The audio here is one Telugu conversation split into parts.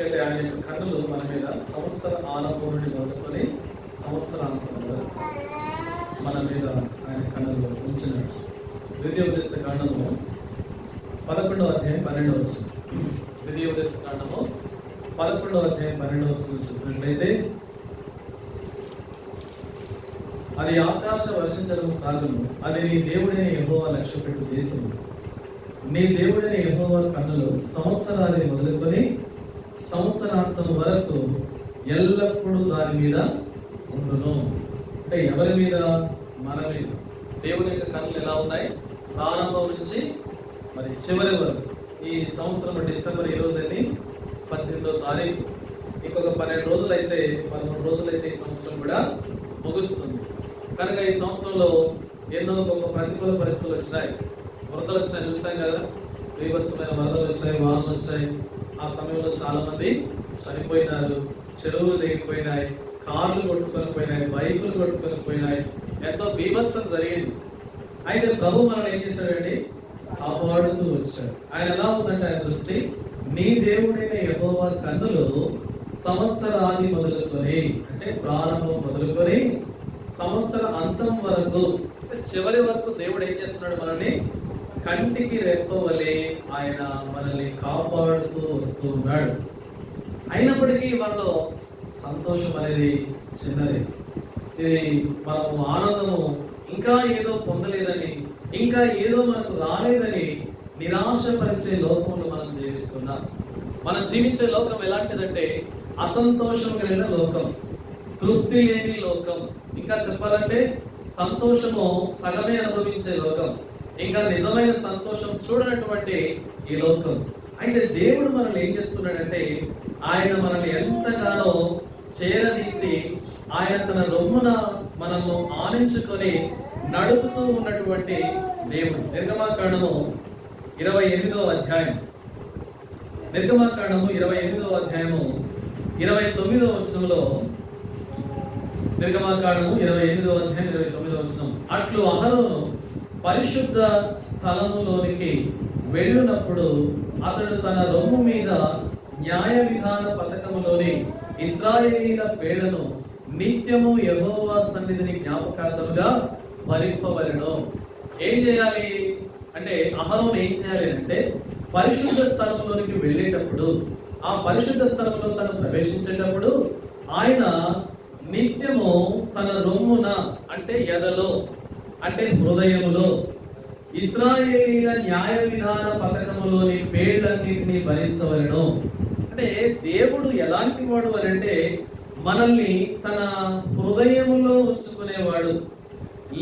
చూసినట్లయితే ఆయన యొక్క కన్నులు మన మీద సంవత్సర ఆరంభం నుండి మొదలుకొని సంవత్సరాంతం వరకు మన మీద ఆయన కన్నులు ఉంచినాడు. ద్వితీయోపదేశ కాండము 11వ అధ్యాయం 12వ వచనం. ద్వితీయోపదేశ కాండము 11వ అధ్యాయం 12వ వచనం చూసినట్లయితే, అది ఆకాశ వర్షించడం కాదును, అది నీ దేవుడైన యెహోవా లక్ష్యపెట్టు దేశము. నీ దేవుడైన యెహోవా కన్నులు సంవత్సరాన్ని మొదలుకొని సంవత్సరాంతం వరకు ఎల్లప్పుడూ దాని మీద ఉండును. అంటే ఎవరి మీద? మన మీద. దేవుని యొక్క కన్నులు ఎలా ఉన్నాయి? ప్రారంభం నుంచి మరి చివరి వరకు. ఈ సంవత్సరం డిసెంబర్ ఈ రోజు 18వ తారీఖు. ఇంకొక 12 రోజులైతే 13 రోజులైతే ఈ సంవత్సరం కూడా ముగుస్తుంది. కనుక ఈ సంవత్సరంలో ఎన్నో గొప్ప ప్రతికూల పరిస్థితులు వచ్చినాయి. వరదలు వచ్చినాయి, చూస్తాం కదా. బీభత్సమైన వరదలు వచ్చాయి, వానలు వచ్చాయి. ఆ సమయంలో చాలా మంది చనిపోయినారు, చెరువులు తెగిపోయినాయి, కార్లు కొట్టుకొని పోయినాయి, బైకులు కొట్టుకొని పోయినాయి. ఎంతో బీభత్సం జరిగింది. అయితే ప్రభు మనల్ని ఏం చేశాడండి? కాపాడుతూ వచ్చాడు. ఆయన ఎలా ఉందంటే ఆయన దృష్టి, నీ దేవుడైన యెహోవా కన్నులు సంవత్సరాది మొదలుకొని, అంటే ప్రారంభం మొదలుకొని సంవత్సర అంతం వరకు, చివరి వరకు దేవుడు ఏం చేస్తున్నాడు? మనల్ని కంటికి రెప్పవలే ఆయన మనల్ని కాపాడుతూ వస్తూ ఉన్నాడు. అయినప్పటికీ మనలో సంతోషం అనేది చిన్నది. ఇది మనము ఆనందము ఇంకా ఏదో పొందలేదని, ఇంకా ఏదో మనకు రాలేదని నిరాశపరిచే లోకంలో మనం జీవిస్తున్నాం. మనం జీవించే లోకం ఎలాంటిదంటే అసంతోషం కలిగిన లోకం, తృప్తి లేని లోకం, ఇంకా చెప్పాలంటే సంతోషము సగమే అనుభవించే లోకం, ఇంకా నిజమైన సంతోషం చూడనటువంటి ఈ లోకం. అయితే దేవుడు మనల్ని ఏం చేస్తున్నాడంటే ఆయన మనల్ని ఎంతగానో చేరదీసి ఆయన తన రొమ్మున మనల్ని ఆనించుకొని నడుపుతూ ఉన్నటువంటి దేవుడు. నిర్గమాకాండము 28వ అధ్యాయం, నిర్గమాకాండము 28వ అధ్యాయము 29వ వచనంలో, నిర్గమాకాండము 28వ అధ్యాయం 29వ వచనం, అట్లు అహరోను పరిశుద్ధ స్థలములోనికి వెళ్ళినప్పుడు అతడు తన రొమ్ము మీద న్యాయ విధాన పథకములోని ఇశ్రాయేలీల పేర్లను నిత్యము యెహోవా సన్నిధిని జ్ఞాపకార్థముగా భరింపవలెను. ఏం చేయాలి అంటే అహరోను ఏం చేయాలి అంటే పరిశుద్ధ స్థలంలోనికి వెళ్ళేటప్పుడు, ఆ పరిశుద్ధ స్థలంలో తను ప్రవేశించేటప్పుడు ఆయన నిత్యము తన రొమ్మున, అంటే ఎదలో, అంటే హృదయములో ఇశ్రాయేలీల న్యాయ విధాన పథకములోని పేర్లన్నింటినీ భరించవలెను. అంటే దేవుడు ఎలాంటి వాడు అంటే మనల్ని తన హృదయములో ఉంచుకునేవాడు,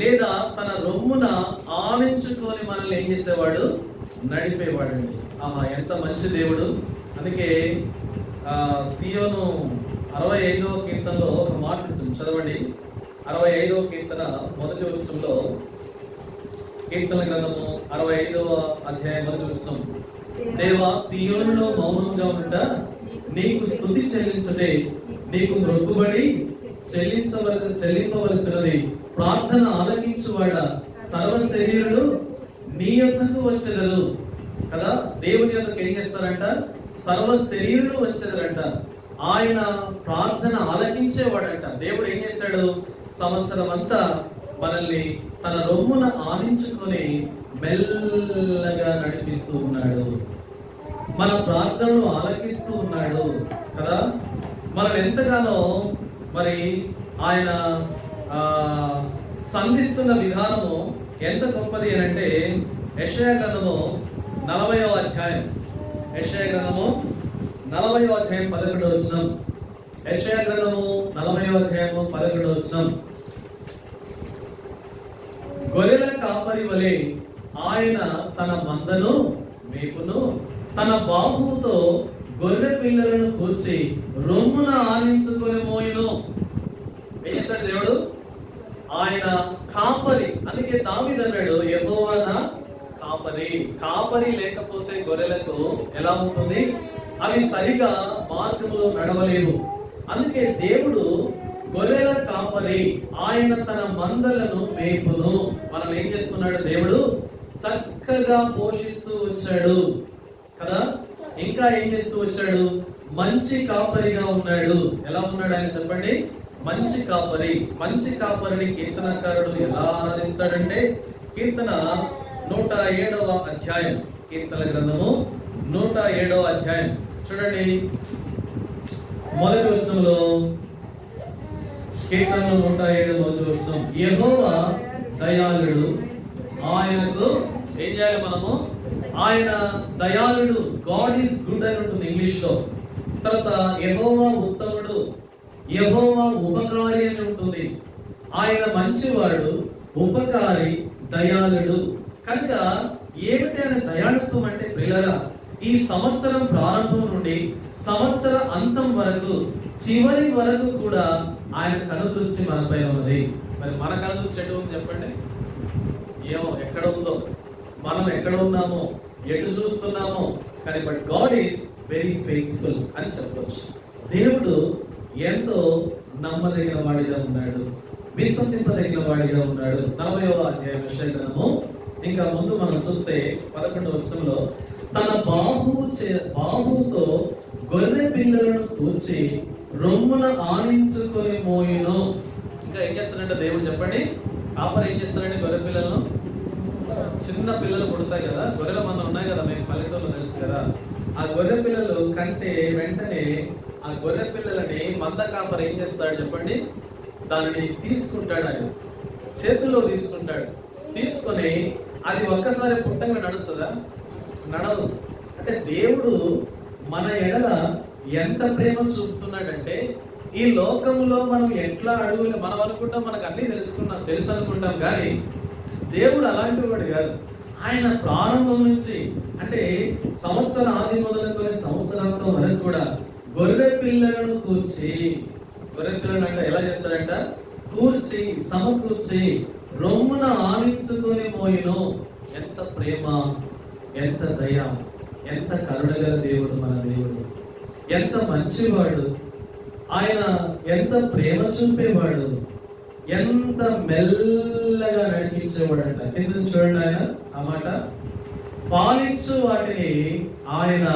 లేదా తన రొమ్మున ఆనించుకొని మనల్ని ఏం చేసేవాడు? నడిపేవాడు. ఆహా, ఎంత మంచి దేవుడు. అందుకే సియోను 65వ కీర్తనలో ఒక మాట ఉంటుంది, చదవండి. 65వ కీర్తన మొదటి వచనంలో, కీర్తన గ్రంథము 65వ అధ్యాయం మొదటి వచనం, దేవా సియోనులో మౌనంగా ఉంట నీకు స్తుతి చెల్లించుటే నీకు మొక్కుబడి చెల్లింపవలసినది. ప్రార్థన ఆలకించువాడ సర్వ శరీరులు నీ యొద్దకు వచ్చెదరు కదా. దేవుని యొద్దకు ఏం చేస్తారంట? సర్వ శరీరులు వచ్చెదరంట. ఆయన ప్రార్థన ఆలకించేవాడంట. దేవుడు ఏం చేశాడు? సంవత్సరం అంతా మనల్ని తన రొమ్మున ఆనించుకొని మెల్లగా నడిపిస్తూ ఉన్నాడు. మన ప్రార్థనను ఆలకిస్తూ ఉన్నాడు కదా. మనం ఎంతగానో మరి ఆయన సంధిస్తున్న విధానము ఎంత గొప్పది అని అంటే, యెషయా గ్రంథము 40వ అధ్యాయం, యెషయా గ్రంథము 40వ అధ్యాయం 11వ వచనం, యెషయా గ్రంథము 40వ అధ్యాయము 11వ వచనం, గొర్రెల కాపరి వలె ఆయన తన మందను మేపును, తన బాహువుతో గొర్రె పిల్లలను కూర్చి రొమ్మున ఆనించుకొని మోయును. ఏం చేస్తాడు దేవుడు? ఆయన కాపరి. అందుకే దావీదు అన్నాడు, యెహోవా నా కాపరి. కాపరి లేకపోతే గొర్రెలకు ఎలా ఉంటుంది? అవి సరిగా మార్గంలో నడవలేవు. అందుకే దేవుడు గొర్రెల కాపరి, ఆయన తన మందలను మేపును. మనం ఏం చేస్తున్నాడు? దేవుడు చక్కగా పోషిస్తూ వచ్చాడు కదా. ఇంకా ఏం చేస్తూ వచ్చాడు? మంచి కాపరిగా ఉన్నాడు. ఎలా ఉన్నాడు ఆయన చెప్పండి? మంచి కాపరి. మంచి కాపరిని కీర్తనకారుడు ఎలా ఆరాధిస్తాడంటే, కీర్తన 107వ అధ్యాయం, కీర్తన గ్రంథము 107వ అధ్యాయం చూడండి. మొదటి వచనంలో, కీర్తన 107 మొదటి వచనం, యెహోవా దయాళుడు, ఆయనకు ఏం చేయాలి మనము? ఆయన దయాళుడు, గాడ్ ఈస్ గుడ్ అని ఉంటుంది ఇంగ్లీష్ లో. తర్వాత యెహోవా ఉత్తముడు, యెహోవా ఉపకారి అని ఉంటుంది. ఆయన మంచివాడు, ఉపకారి, దయాళుడు. కనుక ఏమిటి ఆయన దయాళుత్వం అంటే ప్రియులారా, ఈ సంవత్సరం ప్రారంభం నుండి సంవత్సర అంతం వరకు, చివరి వరకు కూడా ఆయన కనుదృష్టి మనపై ఉన్నది. మరి మన కనుదృష్టి ఎటు ఉంది చెప్పండి? ఏమో ఎక్కడ ఉందో, మనం ఎక్కడ ఉన్నామో, ఎటు చూస్తున్నామో, కానీ but God is very faithful అని చెప్పవచ్చు. దేవుడు ఎంతో నమ్మదగిన వాడిగా ఉన్నాడు, విశ్వసింపదగిన వాడిగా ఉన్నాడు. 40వ అధ్యాయం యెషయా గ్రంథము ఇంకా ముందు మనం చూస్తే 11వ వచనంలో, తన బాహువుతో గొర్రె పిల్లలను కూర్చి రొమ్మున ఆనించుకొని మోయును. ఇంకా ఏం చేస్తాడంటే దేవుడు చెప్పండి? కాపరి ఏం చేస్తాడంటే గొర్రె పిల్లలను, చిన్న పిల్లలు పుడతాయి కదా, గొర్రెల మంద ఉన్నాయి కదా, మేము పల్లెటూరులో తెలుసు కదా, ఆ గొర్రె పిల్లలు కంటే వెంటనే ఆ గొర్రె పిల్లలని మంద కాపరి ఏం చేస్తాడు చెప్పండి? దానిని తీసుకుంటాడు, ఆయన చేతుల్లో తీసుకుంటాడు. తీసుకొని అది ఒక్కసారి పుట్టంగా నడుస్తుందా? నడవదు. అంటే దేవుడు మన ఎడల ఎంత ప్రేమ చూపుతున్నాడంటే, ఈ లోకంలో మనం ఎట్లా అడుగులు, మనం అనుకుంటాం మనకు అన్ని తెలుసు అనుకుంటాం, కానీ దేవుడు అలాంటి వాడు కాదు. ఆయన ప్రారంభం నుంచి, అంటే సంవత్సర ఆది మొదలుకొని సంవత్సరాంతం వరకు కూడా గొర్రె పిల్లలను కూర్చి, గొర్రె పిల్లలు అంటే ఎలా చేస్తాడంట? కూర్చి, సమకూర్చి రొమ్మున ఆనించుకొని మోయును. ఎంత ప్రేమ, ఎంత దయ, ఎంత కరుణగల దేవుడు మన దేవుడు, ఎంత మంచివాడు ఆయన, ఎంత ప్రేమ చూపేవాడు, ఎంత మెల్లగా నడిపించేవాడంట. ఎందుకు చూడండి ఆయన ఆ మాట, పాలించు వాటిని ఆయన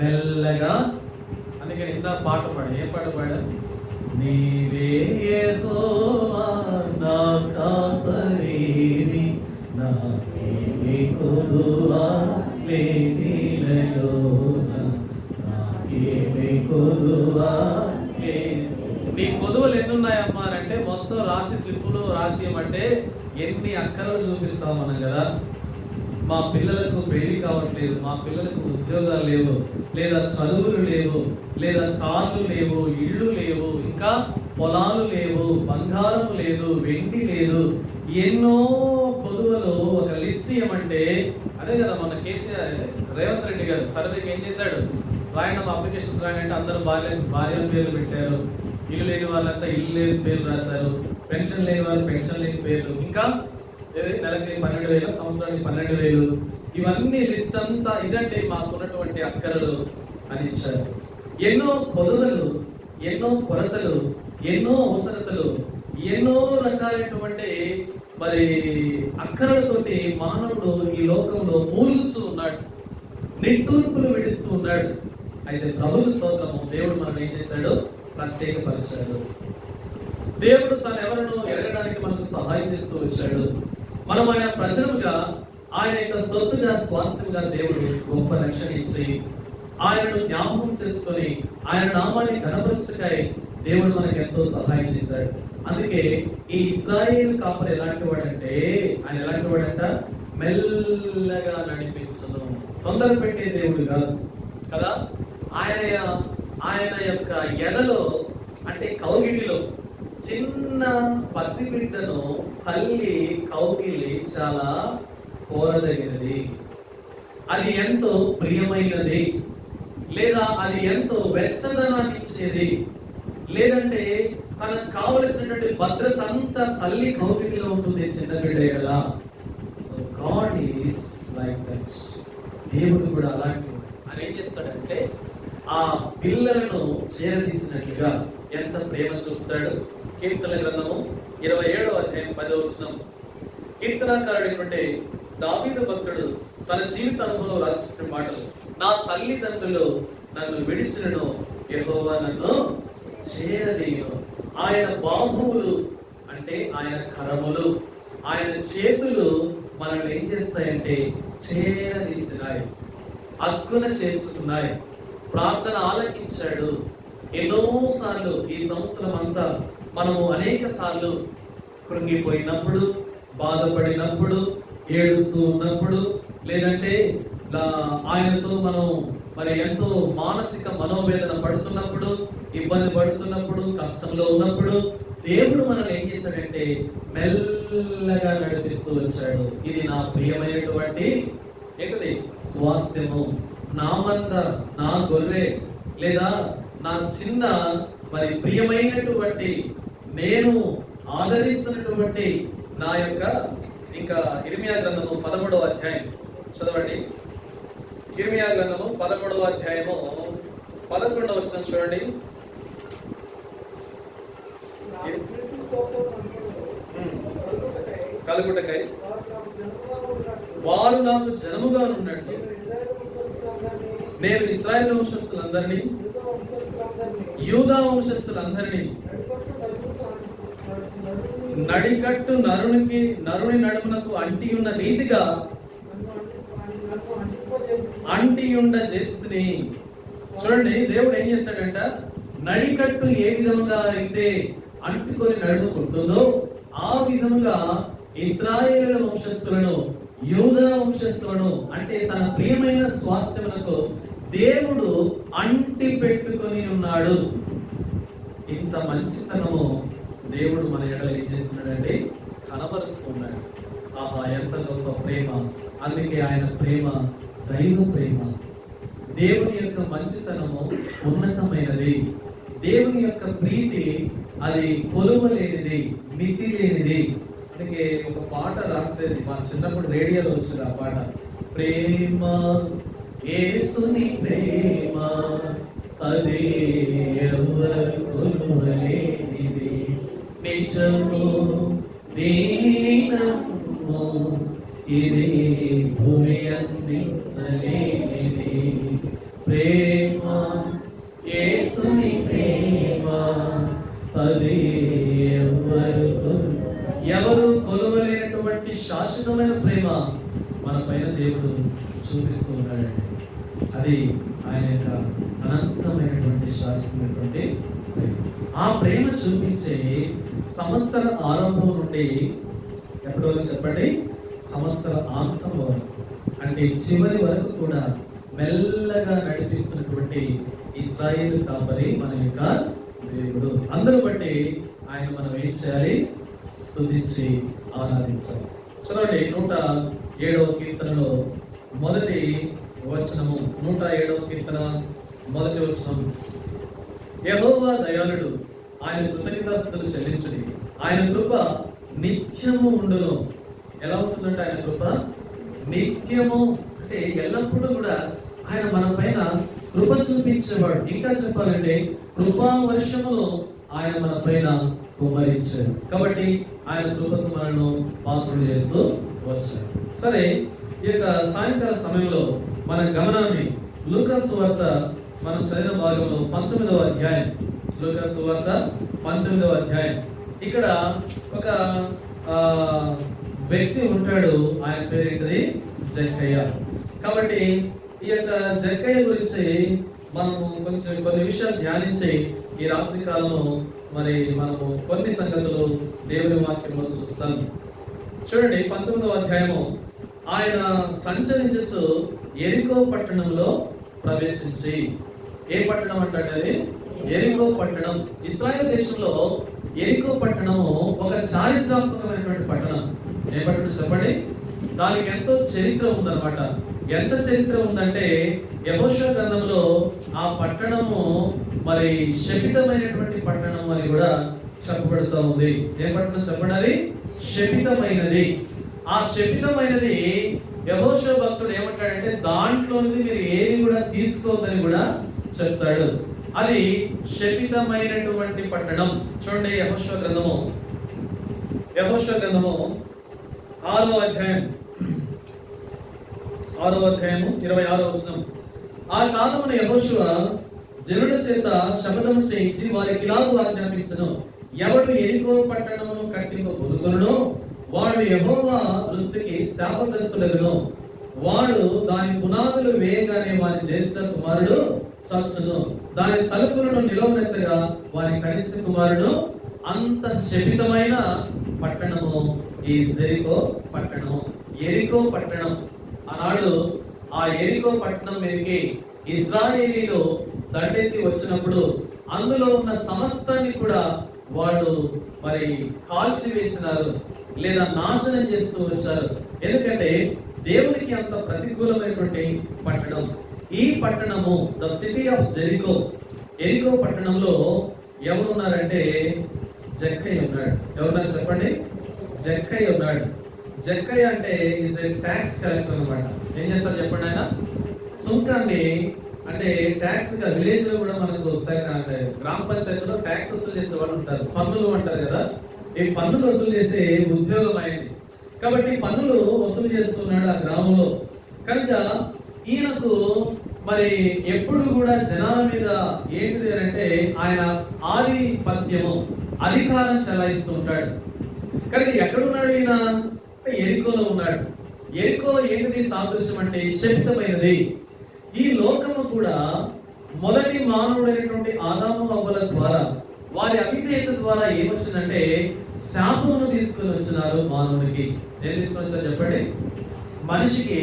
మెల్లగా. అందుకని ఇంత పాట పాడు. ఏ పాట పాడా? నీవే యెహోవా నా కాపరివి, నాకేమీ కొదువా లేనిలలోన, నాకేమీ కొదువా. నీ కొదువలు ఎన్ని ఉన్నాయమ్మా అంటే మొత్తం రాసి, స్లిప్పులు రాసి ఇవ్వమంటే ఎన్ని అక్కరలు చూపిస్తాం మనం కదా. మా పిల్లలకు పెళ్లి కావట్లేదు, మా పిల్లలకు ఉద్యోగాలు లేవు, లేదా చదువులు లేవు, లేదా కార్లు లేవు, ఇళ్ళు లేవు, ఇంకా పొలాలు లేవు, బంగారం లేదు, వెండి లేదు, ఎన్నో కొదువలు ఒక లిస్ట్ ఇవ్వమంటే, అదే కదా మన కేసీఆర్ రేవంత్ రెడ్డి గారు సర్వేకి ఏం చేశాడు? రాయండి అప్లికేషన్స్ రాయండి అంటే అందరూ భార్యల పేర్లు పెట్టారు, ఇల్లు లేని వాళ్ళంతా ఇల్లు లేని పేర్లు రాశారు, పెన్షన్ లేని వాళ్ళు పెన్షన్ లేని పేర్లు, ఇంకా నెలకి 12,000, సంవత్సరానికి 12,000, ఇవన్నీ లిస్ట్ అంతా. ఇదంటే మాకున్నటువంటి అక్కరలు అని ఇచ్చారు. ఎన్నో కొదువలు, ఎన్నో కొరతలు, ఎన్నో అవసరతలు, ఎన్నో రకాలైనటువంటి మరి అక్కరలతోటి మానవుడు ఈ లోకంలో మూలుగుతూ ఉన్నాడు, నిట్టూర్పులు విడుస్తూ ఉన్నాడు. అయితే ప్రభువు స్తోత్రము, దేవుడు మనం ఏం చేశాడు? ప్రత్యేకపరిచాడు. దేవుడు తను ఎవరినో ఎరగడానికి మనకు సహాయం చేస్తూ వచ్చాడు. మనం ఆయన ప్రజలుగా, ఆయన యొక్క సొత్తుగా, స్వాస్థ్యంగా దేవుడు గొప్ప రక్షణ ఇచ్చి, ఆయనను జ్ఞాపకం చేసుకొని ఆయన నామాన్ని ఘనపరచుటకై దేవుడు మనకు ఎంతో సహాయం చేశాడు. అందుకే ఈ ఇశ్రాయేలు కాపరి ఎలాంటి వాడంటే, ఆయన ఎలాంటి వాడంట? మెల్లగా నడిపించును. తొందర పెట్టే దేవుడు కాదు కదా. ఆయన యొక్క ఎదలో, అంటే కౌగిలిలో చిన్న పసిబిడ్డను తల్లి కౌగిలి చాలా కోరదగినది, అది ఎంతో ప్రియమైనది, లేదా అది ఎంతో వెచ్చదనాన్ని ఇచ్చేది, లేదంటే తనకు కావలసినటువంటి భద్రత అంతా తల్లి కౌగిలిలో ఉంటుంది చిన్న బిడ్డ కదా. So God is like that. దేవుడు కూడా అలాంటి అని ఏం చేస్తాడంటే, ఆ పిల్లలను చేరదీసినట్లుగా ఎంత ప్రేమ చూపుతాడు. కీర్తన గ్రంథము 27వ అధ్యాయం 10వ వచనం, కీర్తనకారుడైనటువంటి దావీదు భక్తుడు తన జీవిత అనుభవంలో రాసిన మాటలు, నా తల్లిదండ్రులు నన్ను విడిచినను యెహోవా నన్ను చేరదీయును. ఆయన బాహువులు అంటే ఆయన కరములు, ఆయన చేతులు మనల్ని ఏం చేస్తాయంటే చేరదీసినాయి, హక్కున చేర్చుకున్నాయి. ప్రార్థన ఆలకించాడు. ఎన్నోసార్లు ఈ సంవత్సరం అంతా మనము అనేక సార్లు కృంగిపోయినప్పుడు, బాధపడినప్పుడు, ఏడుస్తూ ఉన్నప్పుడు, లేదంటే ఆయనతో మనం మరి ఎంతో మానసిక మనోవేదన పడుతున్నప్పుడు, ఇబ్బంది పడుతున్నప్పుడు, కష్టంలో ఉన్నప్పుడు దేవుడు మనల్ని ఏం చేశాడంటే మెల్లగా నడిపిస్తూ వచ్చాడు. ఇది నా ప్రియమైనటువంటి ఏంటది స్వాస్థ్యము, నా మంద, నా గొర్రె, లేదా నా చిన్న మరి ప్రియమైనటువంటి, నేను ఆదరిస్తున్నటువంటి నా యొక్క, ఇంకా ఇర్మియా గ్రంథము 13వ అధ్యాయం చదవండి. ఇర్మియా గ్రంథము 13వ అధ్యాయము 11వ వచనం చూడండి. కలుగుటకై వారు నాకు జనముగా ఉన్నట్లు నేను ఇశ్రాయేలు వంశస్థులందరినీ, యూదా వంశస్థులందరినీ నడికట్టు నరుని నడుమునకు అంటి ఉన్న రీతిగా అంటియుండ చేస్తుని. చూడండి, దేవుడు ఏం చేస్తాడంట, నడికట్టు ఏ విధంగా అయితే అంటుకొని నడుముకుంటుందో ఆ విధముగా ఇశ్రాయేలు వంశస్థులను, యూదా వంశస్థులను, అంటే తన ప్రియమైన స్వాస్థ్యములకు దేవుడు అంటి పెట్టుకొని ఉన్నాడు. ఇంత మంచితనము దేవుడు మన ఎడల ఏం చేస్తున్నాడంటే కనబరుస్తున్నాడు. ఆహా, ఎంత గొప్ప ప్రేమ! అందుకే ఆయన ప్రేమ దైవ ప్రేమ. దేవుని యొక్క మంచితనము ఉన్నతమైనది. దేవుని యొక్క ప్రీతి అది కొలువలేనిది, మితి లేనిది. అందుకే ఒక పాట రాసేది, మా చిన్నప్పుడు రేడియోలో వచ్చింది ఆ పాట. ప్రేమ యేసుని ప్రేమ అదే ఎవరు కొలువలేనిది, నిజము దీనిని నమ్ము ఇది భూమి అందించలేనిది. ప్రేమ యేసుని ప్రేమ అది ఎవరు కొలువలేనటువంటి శాశ్వతమైన ప్రేమ మన పైన దేవుడు చూపిస్తూ ఉన్నాడండి. అది ఆయన యొక్క అనంతమైనటువంటి శాశ్వతమైనటువంటి ప్రేమ. ఆ ప్రేమ చూపించే సంవత్సర ఆరంభం నుండి ఎప్పటి వరకు చెప్పండి, సంవత్సర అంతం వరకు, అంటే చివరి వరకు కూడా మెల్లగా నడిపిస్తున్నటువంటి ఇశ్రాయేలు కాపరి మన యొక్క దేవుడు. అందరూ బట్టి ఆయన మనం ఏం చేయాలి, స్తుతించి ఆరాధించాలి. చూడండి, 107వ కీర్తనలో మొదటి వచనము, 107వ కీర్తన మొదటి వచనం. యెహోవా దయాళుడు, ఆయన కృతజ్ఞతాస్తుతులు చెల్లించుడి, ఆయన కృప నిత్యము ఉండును. ఎలా ఉంటుందంటే ఆయన కృప నిత్యము, అంటే ఎల్లప్పుడూ కూడా ఆయన మన పైన కృప చూపించేవాడు. ఇంకా చెప్పాలంటే కృపా వర్షమును ఆయన మన పైన కుమ్మరించాడు. కాబట్టి ఆయన కృపకు మనను పాత్రలు చేస్తూ వచ్చాడు. సరే, ఈ యొక్క సాయంకాల సమయంలో మన గమనాన్ని లూకా సువార్త మనం చదివిన భాగంలో 19వ అధ్యాయం, లూకా సువార్త 19వ అధ్యాయం. ఇక్కడ ఒక వ్యక్తి ఉంటాడు, ఆయన పేరు ఏంటది, జక్కయ్య. కాబట్టి ఈ యొక్క జక్కయ్య గురించి మనము కొన్ని విషయాలు ధ్యానించి ఈ రాత్రి కాలంలో మరి మనము కొన్ని సంగతులు దేవుని వాక్యంలో చూస్తాం. చూడండి, 19వ అధ్యాయము. ఆయన సంచరించు యెరికో పట్టణంలో ప్రవేశించి, ఏ పట్టణం అంటే అది యెరికో పట్టణం. ఇశ్రాయేలు దేశంలో యెరికో పట్టణము ఒక చారిత్రాత్మకమైనటువంటి పట్టణం. ఏ పట్టణం చెప్పండి, దానికి ఎంతో చరిత్ర ఉందన్నమాట. ఎంత చరిత్ర ఉందంటే యెహోషువ గ్రంథంలో ఆ పట్టణము మరి శపితమైనటువంటి పట్టణం అని కూడా చెప్పబడుతూ ఉంది. ఏ పట్టణం చెప్పండి, అది శపితమైనది. ఆ శపితమైనది యెహోషువ భక్తుడు ఏమంటాడంటే దాంట్లోనిది మీరు ఏది కూడా తీసుకోవద్దని కూడా చెప్తాడు. అది శపితమైనటువంటి పట్టణం. చూడండి, యెహోషువ గ్రంథము 6వ అధ్యాయం 26వ వచనం. ఆ కాలమున యెహోషువ జనుల చేత శపథం చేయించి వారికి ఇలాగూ ఆజ్ఞాపించును, ఎవడు ఎరికో పట్టణమును కట్టింప పొందుకొనునో వాడు యెహోవా దృష్టికి శాపగ్రస్తుడగును. వాడు దాని పునాదులు వేయగానే వారి జ్యేష్ఠ కుమారుడు చచ్చును. దాని తలుపులను నిలవనెత్తగా వారి కనిష్ట కుమారుడు. అంత శపితమైన పట్టణము ఈ జెరికో పట్టణము. ఎరికో పట్టణం. ఆనాడు ఆ ఎరికో పట్టణం మీదకి ఇశ్రాయేలీలు దండెత్తి వచ్చినప్పుడు అందులో ఉన్న సమస్తాన్ని కూడా వాళ్ళు మరి కాల్చి వేసినారు, లేదా నాశనం చేస్తూ వచ్చారు. ఎందుకంటే దేవునికి అంత ప్రతికూలమైనటువంటి పట్టణం ఈ పట్టణము, ద సిటీ ఆఫ్ జెరికో. ఎరికో పట్టణంలో ఎవరున్నారంటే జక్కయ్య ఉన్నాడు. ఎవరున్నారు చెప్పండి? జక్కయ్య ఉన్నాడు. జక్కయ్య అంటే ఈజ్ ఏ ట్యాక్స్ కలెక్టర్ అన్నమాట. ఏం చేస్తారు చెప్పండి? ఆయన సుంకాన్ని, అంటే ట్యాక్స్ గా విలేజ్ లో కూడా మనకు అంటే గ్రామ పంచాయతీలో ట్యాక్స్ వసూలు చేసే వాళ్ళు ఉంటారు, పన్నులు అంటారు కదా. ఈ పన్నులు వసూలు చేసే ఉద్యోగం అయింది కాబట్టి పన్నులు వసూలు చేస్తున్నాడు ఆ గ్రామంలో. కనుక ఈయనకు మరి ఎప్పుడు కూడా జనాల మీద ఏంటిది అంటే ఆయన ఆధిపత్యము, అధికారం చెలాయిస్తూ ఉంటాడు. కనుక ఎక్కడున్నాడు ఈయన? ఎరికోలో ఉన్నాడు. ఎరికోలో ఏంటిది సాదృశ్యం అంటే శక్తమైనది. ఈ లోకము కూడా మొదటి మానవుడైనటువంటి ఆదాము అవ్వల ద్వారా, వారి అవిధేయత ద్వారా ఏమొచ్చిందంటే శాపమును తీసుకొని వచ్చినారు మానవునికి. ఏం తీసుకొని వచ్చారు చెప్పండి? మనిషికి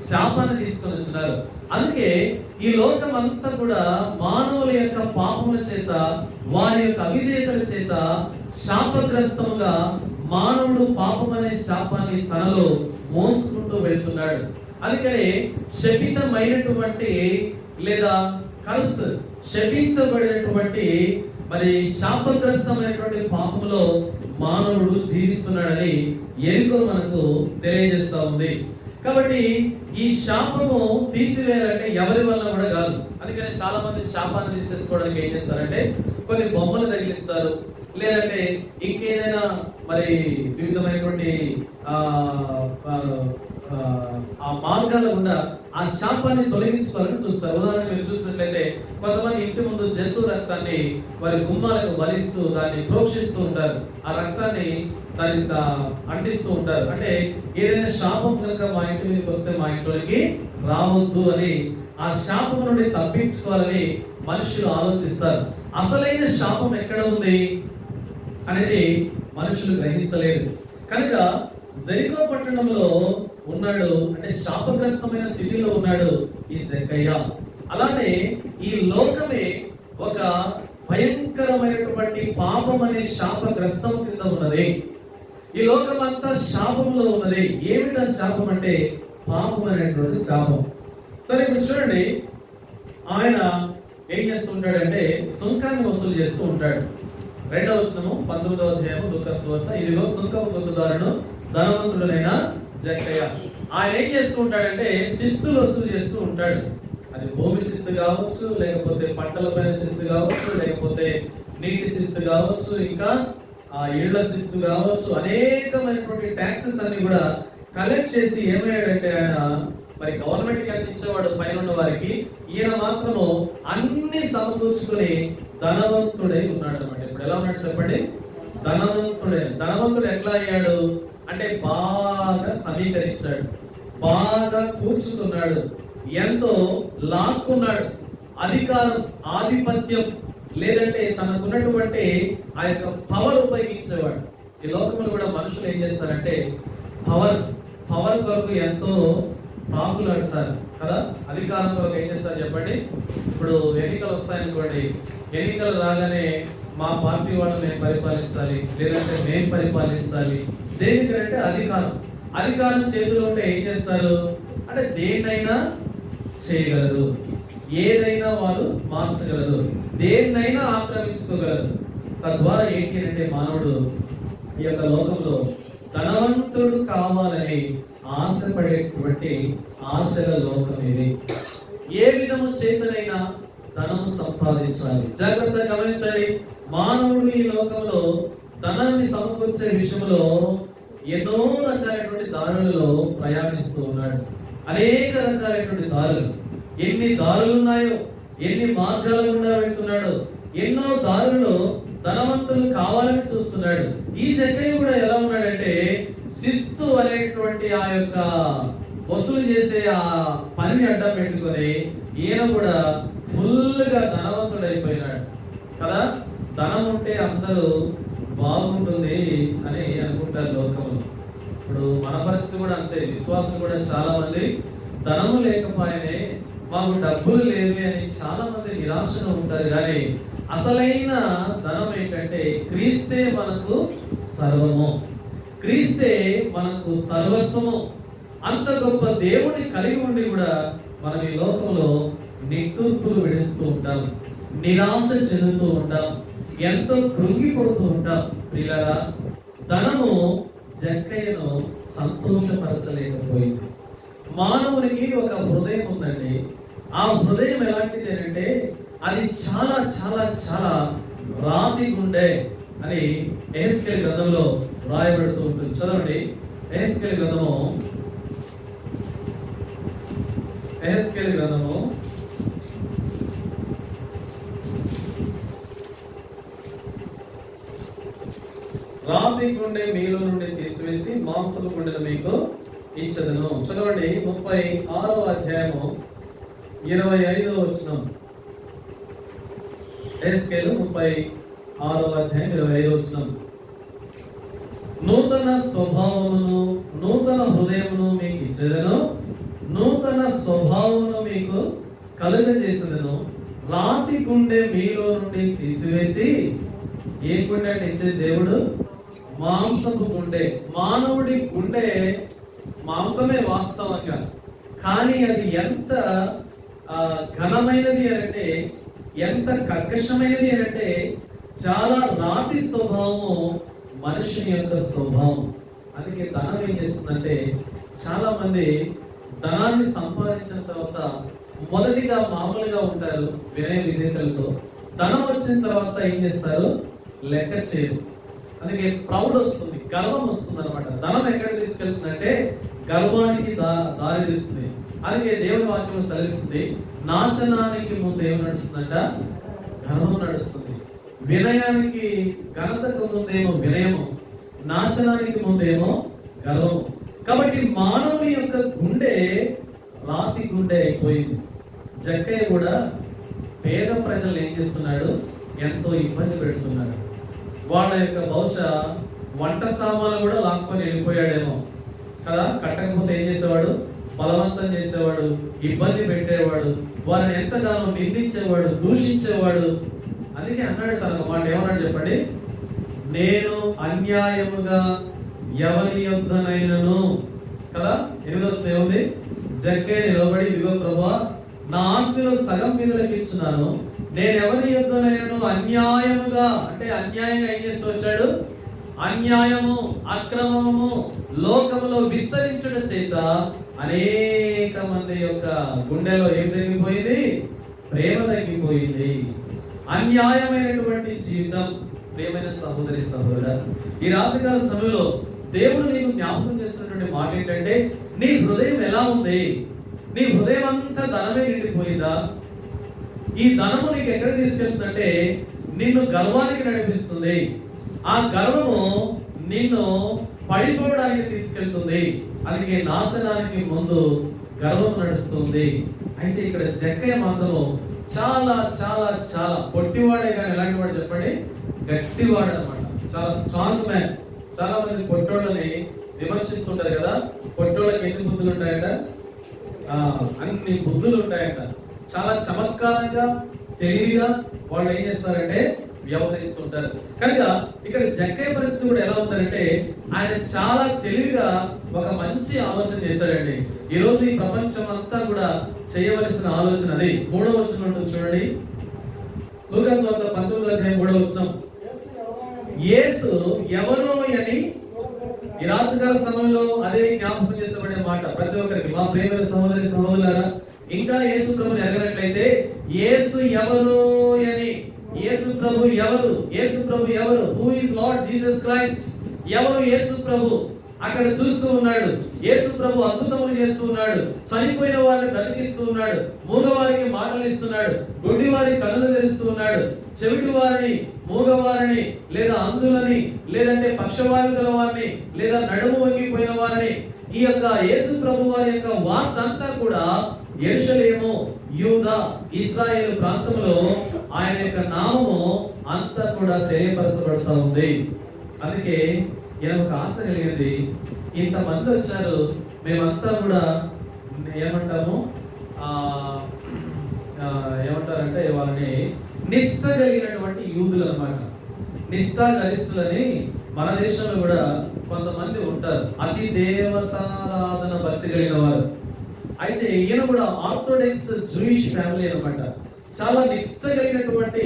శాపాన్ని తీసుకొని వచ్చినారు. అందుకే ఈ లోకం అంతా కూడా మానవుల యొక్క పాపముల చేత, వారి యొక్క అవిధేయతల చేత శాపగ్రస్తముగా మానవుడు పాపం అనే శాపాన్ని తనలో మోసుకుంటూ వెళ్తున్నాడు. అందుకనే శపితమైనటువంటి లేదా కర్స్, శపించబడినటువంటి మరి శాపగ్రస్తమైనటువంటి పాపంలో మానవుడు జీవిస్తున్నాడని ఎరికో మనకు తెలియజేస్తా ఉంది. కాబట్టి ఈ శాపము తీసివేయాలంటే ఎవరి వల్ల కూడా కాదు. అందుకని చాలా మంది శాపాన్ని తీసేసుకోవడానికి ఏం చేస్తారంటే కొన్ని బొమ్మలు తగిలిస్తారు, లేదంటే ఇంకేదైనా మరి వివిధమైనటువంటి ఆ మార్గాల గుండా ఆ శాపాన్ని తొలగించుకోవాలని చూస్తారు. ఉదాహరణ మీరు చూసినట్లయితే కొంతమంది ఇంటి ముందు జంతువు రక్తాన్ని వారి గుమ్మాలకు బలిస్తూ దాన్ని ప్రోక్షిస్తూ ఉంటారు. ఆ రక్తాన్ని దానికి అంటిస్తూ ఉంటారు. అంటే ఏదైనా శాపం కనుక మా ఇంటి మీదకి వస్తే మా ఇంట్లోకి రావద్దు అని, ఆ శాపం నుండి తప్పించుకోవాలని మనుషులు ఆలోచిస్తారు. అసలైన శాపం ఎక్కడ ఉంది అనేది మనుషులు గ్రహించలేదు. కనుక జెరికో పట్టణంలో ఉన్నాడు, అంటే శాపగ్రస్తమైన స్థితిలో ఉన్నాడు ఈ జక్కయ్య. అలానే ఈ లోకమే ఒక భయంకరమైనటువంటి పాపం అనే శాపగ్రస్తం కింద ఉన్నది. ఈ లోకం అంతా శాపంలో ఉన్నది. ఏమిటా శాపం అంటే పాపం అనేటువంటి శాపం. సరే ఇప్పుడు చూడండి, ఆయన ఏం చేస్తూ ఉంటాడంటే సుంకాన్ని వసూలు చేస్తూ ఉంటాడు. 2వ వచనము 19వ అధ్యాయము లూకా సువార్త. ఇదిగో సుంకము పొందుదారుడు ధనవంతుడైన జక్కయ్య. ఆయన ఏం చేస్తూ ఉంటాడంటే శిస్తులు వసూలు చేస్తూ ఉంటాడు. అది భూమి శిస్తు కావచ్చు, లేకపోతే పంటల పైన శిస్తు కావచ్చు, లేకపోతే నీటి శిస్తు కావచ్చు, ఇంకా ఆ ఇళ్ల శిస్తు కావచ్చు. అనేకమైనటువంటి ట్యాక్సెస్ అన్ని కూడా కలెక్ట్ చేసి ఏమయ్యాడంటే ఆయన మరి గవర్నమెంట్ కి అందించేవాడు పైన ఉన్న వారికి. ఈయన మాత్రము అన్ని సమకూర్చుకొని ధనవంతుడై ఉన్నాడు అనమాట. ఇప్పుడు ఎలా ఉన్నాడు చెప్పండి? ధనవంతుడు ఎట్లా అయ్యాడు అంటే బాగా సమీకరించాడు, బాగా కూర్చుకున్నాడు, ఎంతో లాక్కున్నాడు. అధికారం, ఆధిపత్యం, లేదంటే తనకున్నటువంటి ఆ యొక్క పవర్ ఉపయోగించేవాడు. ఈ లోకంలో కూడా మనుషులు ఏం చేస్తారంటే పవర్ కొరకు ఎంతో తాకులాడతారు కదా. అధికారం కొరకు ఏం చేస్తారు చెప్పండి? ఇప్పుడు ఎన్నికలు వస్తాయనుకోండి, ఎన్నికలు రాగానే మా పార్టీ వాళ్ళు మేము పరిపాలించాలి, లేదంటే మేము పరిపాలించాలి. దేనికంటే అధికారం చేతిలో ఉంటే ఏం చేస్తారు అంటే దేన్నైనా చేయగలరు, ఏదైనా వారు మార్చగలరు, దేన్నైనా ఆక్రమించుకోగలరు. తద్వారా ఏంటి అంటే మానవుడు ఈ యొక్క లోకంలో ధనవంతుడు కావాలని ఆశపడేటువంటి ఆశల లోకం ఇది. ఏ విధము చేతనైనా ధనము సంపాదించాలి. జాగ్రత్తగా గమనించండి, మానవుడు ఈ లోకంలో ధనాన్ని సమకూర్చే విషయంలో ఎన్నో రకాలైనటువంటి దారులలో ప్రయాణిస్తూ ఉన్నాడు. అనేక రకాలైనటువంటి దారులు. ఎన్ని దారులు ఉన్నాయో ఎన్ని మార్గాల గుండా వెళ్తున్నాడు, ఎన్నో దారులు ధనవంతులు కావాలని చూస్తున్నాడు. ఈ జక్కయ్య కూడా ఎలా ఉన్నాడంటే శిస్తు అనేటువంటి ఆ యొక్క వసూలు చేసే ఆ పనిని అడ్డం పెట్టుకొని ఈయన కూడా ఫుల్గా ధనవంతుడైపోయినాడు కదా. ధనం ఉంటే అందరూ బాగుంటుంది అని అనుకుంటారు లోకంలో. ఇప్పుడు మన పరిస్థితి కూడా అంతే. విశ్వాసం కూడా చాలా మంది ధనము లేకపోయినే మాకు డబ్బులు లేవి అని చాలా మంది నిరాశగా ఉంటారు. కానీ అసలైన ధనం ఏంటంటే క్రీస్తే మనకు సర్వము, క్రీస్తే మనకు సర్వస్వము. అంత గొప్ప దేవుడిని కలిగి ఉండి కూడా మనం ఈ లోకంలో నిట్టూర్పులు విడుస్తూ ఉంటాం, నిరాశ చెందుతూ ఉంటాం, ఎంతో కృంగిపోతూ ఉంటాం. ప్రియులారా, ధనము జక్కయ్యను సంతోషపరచలేకపోయింది. మానవునికి ఒక హృదయం ఉందండి. ఆ హృదయం ఎలాంటిది అంటే అది చాలా చాలా చాలా రాతి గుండె అని యెహెజ్కేలు గ్రంథంలో రాయబడుతూ ఉంటుంది. చదవండి, యెహెజ్కేలు గ్రంథము, యెహెజ్కేలు గ్రంథము 'రాతి గుండె మీలో నుండి తీసివేసి మాంసపు గుండెను మీకు ఇచ్చెదను.' చదవండి, 36వ అధ్యాయము 25వ వచనం. యెహెజ్కేలు 36వ అధ్యాయం 25వ వచనం. నూతన స్వభావమును నూతన హృదయమును మీకు ఇచ్చెదను, నూతన స్వభావమును మీకు కలుగజేసేదను. రాతి గుండె మీలో నుండి తీసివేసి, ఏ గుండె అంటే ఇచ్చేది దేవుడు? మాంసపు గుండె. మానవుడి గుండె మాంసమే వాస్తవంగా, కానీ అది ఎంత ఘనమైనది అంటే, ఎంత కర్కశమైనది అంటే చాలా రాతి స్వభావము మనుషుని యొక్క స్వభావం. అందుకే ధనం ఏం చేస్తుందంటే, చాలా మంది ధనాన్ని సంపాదించిన తర్వాత మొదటిగా మామూలుగా ఉంటారు వినయ విధేయతలతో. ధనం వచ్చిన తర్వాత ఏం చేస్తారు? లెక్క చేయరు. అందుకే ప్రౌడ్ వస్తుంది, గర్వం వస్తుంది అనమాట. ధనం ఎక్కడ తీసుకెళ్తుందంటే గర్వానికి దారి తీస్తుంది. అందుకే దేవుని వాక్యం సెలవిస్తుంది, నాశనానికి ముందు ఏం నడుస్తుందంట? గర్వం నడుస్తుంది. వినయానికి, ఘనతకు ముందేమో వినయము, నాశనానికి ముందేమో గర్వము. కాబట్టి మానవుని యొక్క గుండె రాతి గుండె అయిపోయింది. జక్కయ్య కూడా పేద ప్రజలు ఏం చేస్తున్నాడు? ఎంతో ఇబ్బంది పెడుతున్నాడు. వాళ్ళ యొక్క బహుశా వంట సామాన్లు కూడా లాక్కొని వెళ్ళిపోయాడేమో కదా. కట్టకపోతే ఏం చేసేవాడు? బలవంతం చేసేవాడు, ఇబ్బంది పెట్టేవాడు, వారిని ఎంతగానో నిందించేవాడు, దూషించేవాడు. అందుకే అన్నాడు తనకు మాట, ఏమన్నాడు చెప్పండి? నేను అన్యాయముగా ఎవరి యొద్దనైనను కదా. 8వ వచనం ఏముంది? జక్కయ్య నిలబడి, ఇదిగో ప్రభువా, నా ఆస్తిలో సగం మీదకి ఇచ్చున్నాను, నేను ఎవరి యొద్దనైనను అన్యాయముగా, అంటే అన్యాయంగా ఏం చేస్తూ వచ్చాడు? అన్యాయము, అక్రమము లోకములో విస్తరించుట చేత అనేక మంది యొక్క గుండెలో ఏం తగ్గిపోయింది? ప్రేమ తగ్గిపోయింది. అన్యాయమైనటువంటి జీవితం. ప్రియమైన సహోదరి సహోదరా, ఈ రాత్రికాల సమయంలో దేవుడు నీకు జ్ఞాపకం చేస్తున్నటువంటి మాట ఏంటంటే, నీ హృదయం ఎలా ఉంది? నీ హృదయం అంతా ధనమే నిండిపోయిందా? ఈ ధనము నీకు ఎక్కడ తీసుకెళ్తుందంటే నిన్ను గర్వానికి నడిపిస్తుంది. ఆ గర్వము నిన్ను పడిపోవడానికి తీసుకెళ్తుంది. అందుకే నాశనానికి ముందు గర్వం నడుస్తుంది. అయితే ఇక్కడ జక్కయ్య మాత్రము చాలా చాలా చాలా పొట్టివాడే, కానీ ఎలాంటి వాడు చెప్పండి? గట్టివాడు అనమాట. చాలా స్ట్రాంగ్ మ్యాన్. చాలా మంది పొట్టోళ్ళని విమర్శిస్తుంటారు కదా. పొట్టోళ్ళకి ఎన్ని బుద్ధులు ఉంటాయంట? అన్ని బుద్ధులు ఉంటాయంట. చాలా చమత్కారంగా, తెలివిగా వాళ్ళు ఏం చేస్తారంటే వ్యవహరిస్తుంటారు. కనుక ఇక్కడ జక్కయ్య పరిస్థితి కూడా ఎలా ఉందంటే, ఆయన చాలా తెలివిగా ఒక మంచి ఆలోచన చేశాడండి. ఈ రోజు ఈ ప్రపంచం అంతా కూడా చేయవలసిన ఆలోచన అది. 3వ వచనం ఉంటుంది చూడండి, లూకా సువార్త 19వ అధ్యాయం 3వ వచనం. యేసు ఎవరో అని ఈ రాత్రికాల సమయంలో అదే జ్ఞాపకం చేసబడే మాట ప్రతి ఒక్కరికి. మా ప్రియమైన సహోదరి సహోదరులారా, ఇంకా యేసు ప్రభుని ఎరగనట్లయితే యేసు ఎవరు అని, యేసు ప్రభు ఎవరు, యేసు ప్రభు ఎవరు, who is lord Jesus Christ, ఎవరు యేసు ప్రభు అక్కడ చూస్తూ ఉన్నాడు. యేసు ప్రభు అద్భుతములు చేస్తూ ఉన్నాడు. చనిపోయిన వారిని బ్రతికిస్తూ ఉన్నాడు. మూగవారికి మాటలు ఇస్తున్నాడు. గుడ్డి వారి కన్నులు తెరుస్తూ ఉన్నాడు. చెవిటి వారిని, మూగవారిని, లేదా అంధులని, లేదంటే పక్షవాయువుల వారిని, లేదా నడుము వంగిపోయిన వారిని, ఈ యొక్క యేసు ప్రభు వారి యొక్క వార్త అంతా కూడా యెరూషలేము, యూదా, ఇశ్రాయేలు ప్రాంతంలో ఆయన యొక్క నామము అంతా కూడా తెలియపరచబడతా ఉంది. అందుకే ఈయన ఒక ఆశ కలిగింది. ఇంతమంది వచ్చారు, మేమంతా కూడా ఏమంటాము, ఏమంటారంటే వాళ్ళని నిష్ఠ కలిగినటువంటి యూదులు అన్నమాట. నిష్ఠా గరిష్ఠులని మన దేశంలో కూడా కొంతమంది ఉంటారు, అతి దేవతారాధన భక్తి కలిగిన వారు. అయితే ఈయన కూడా ఆర్థోడాక్స్ జూయిష్ ఫ్యామిలీ అన్నమాట. చాలా నిష్ఠ కలిగినటువంటి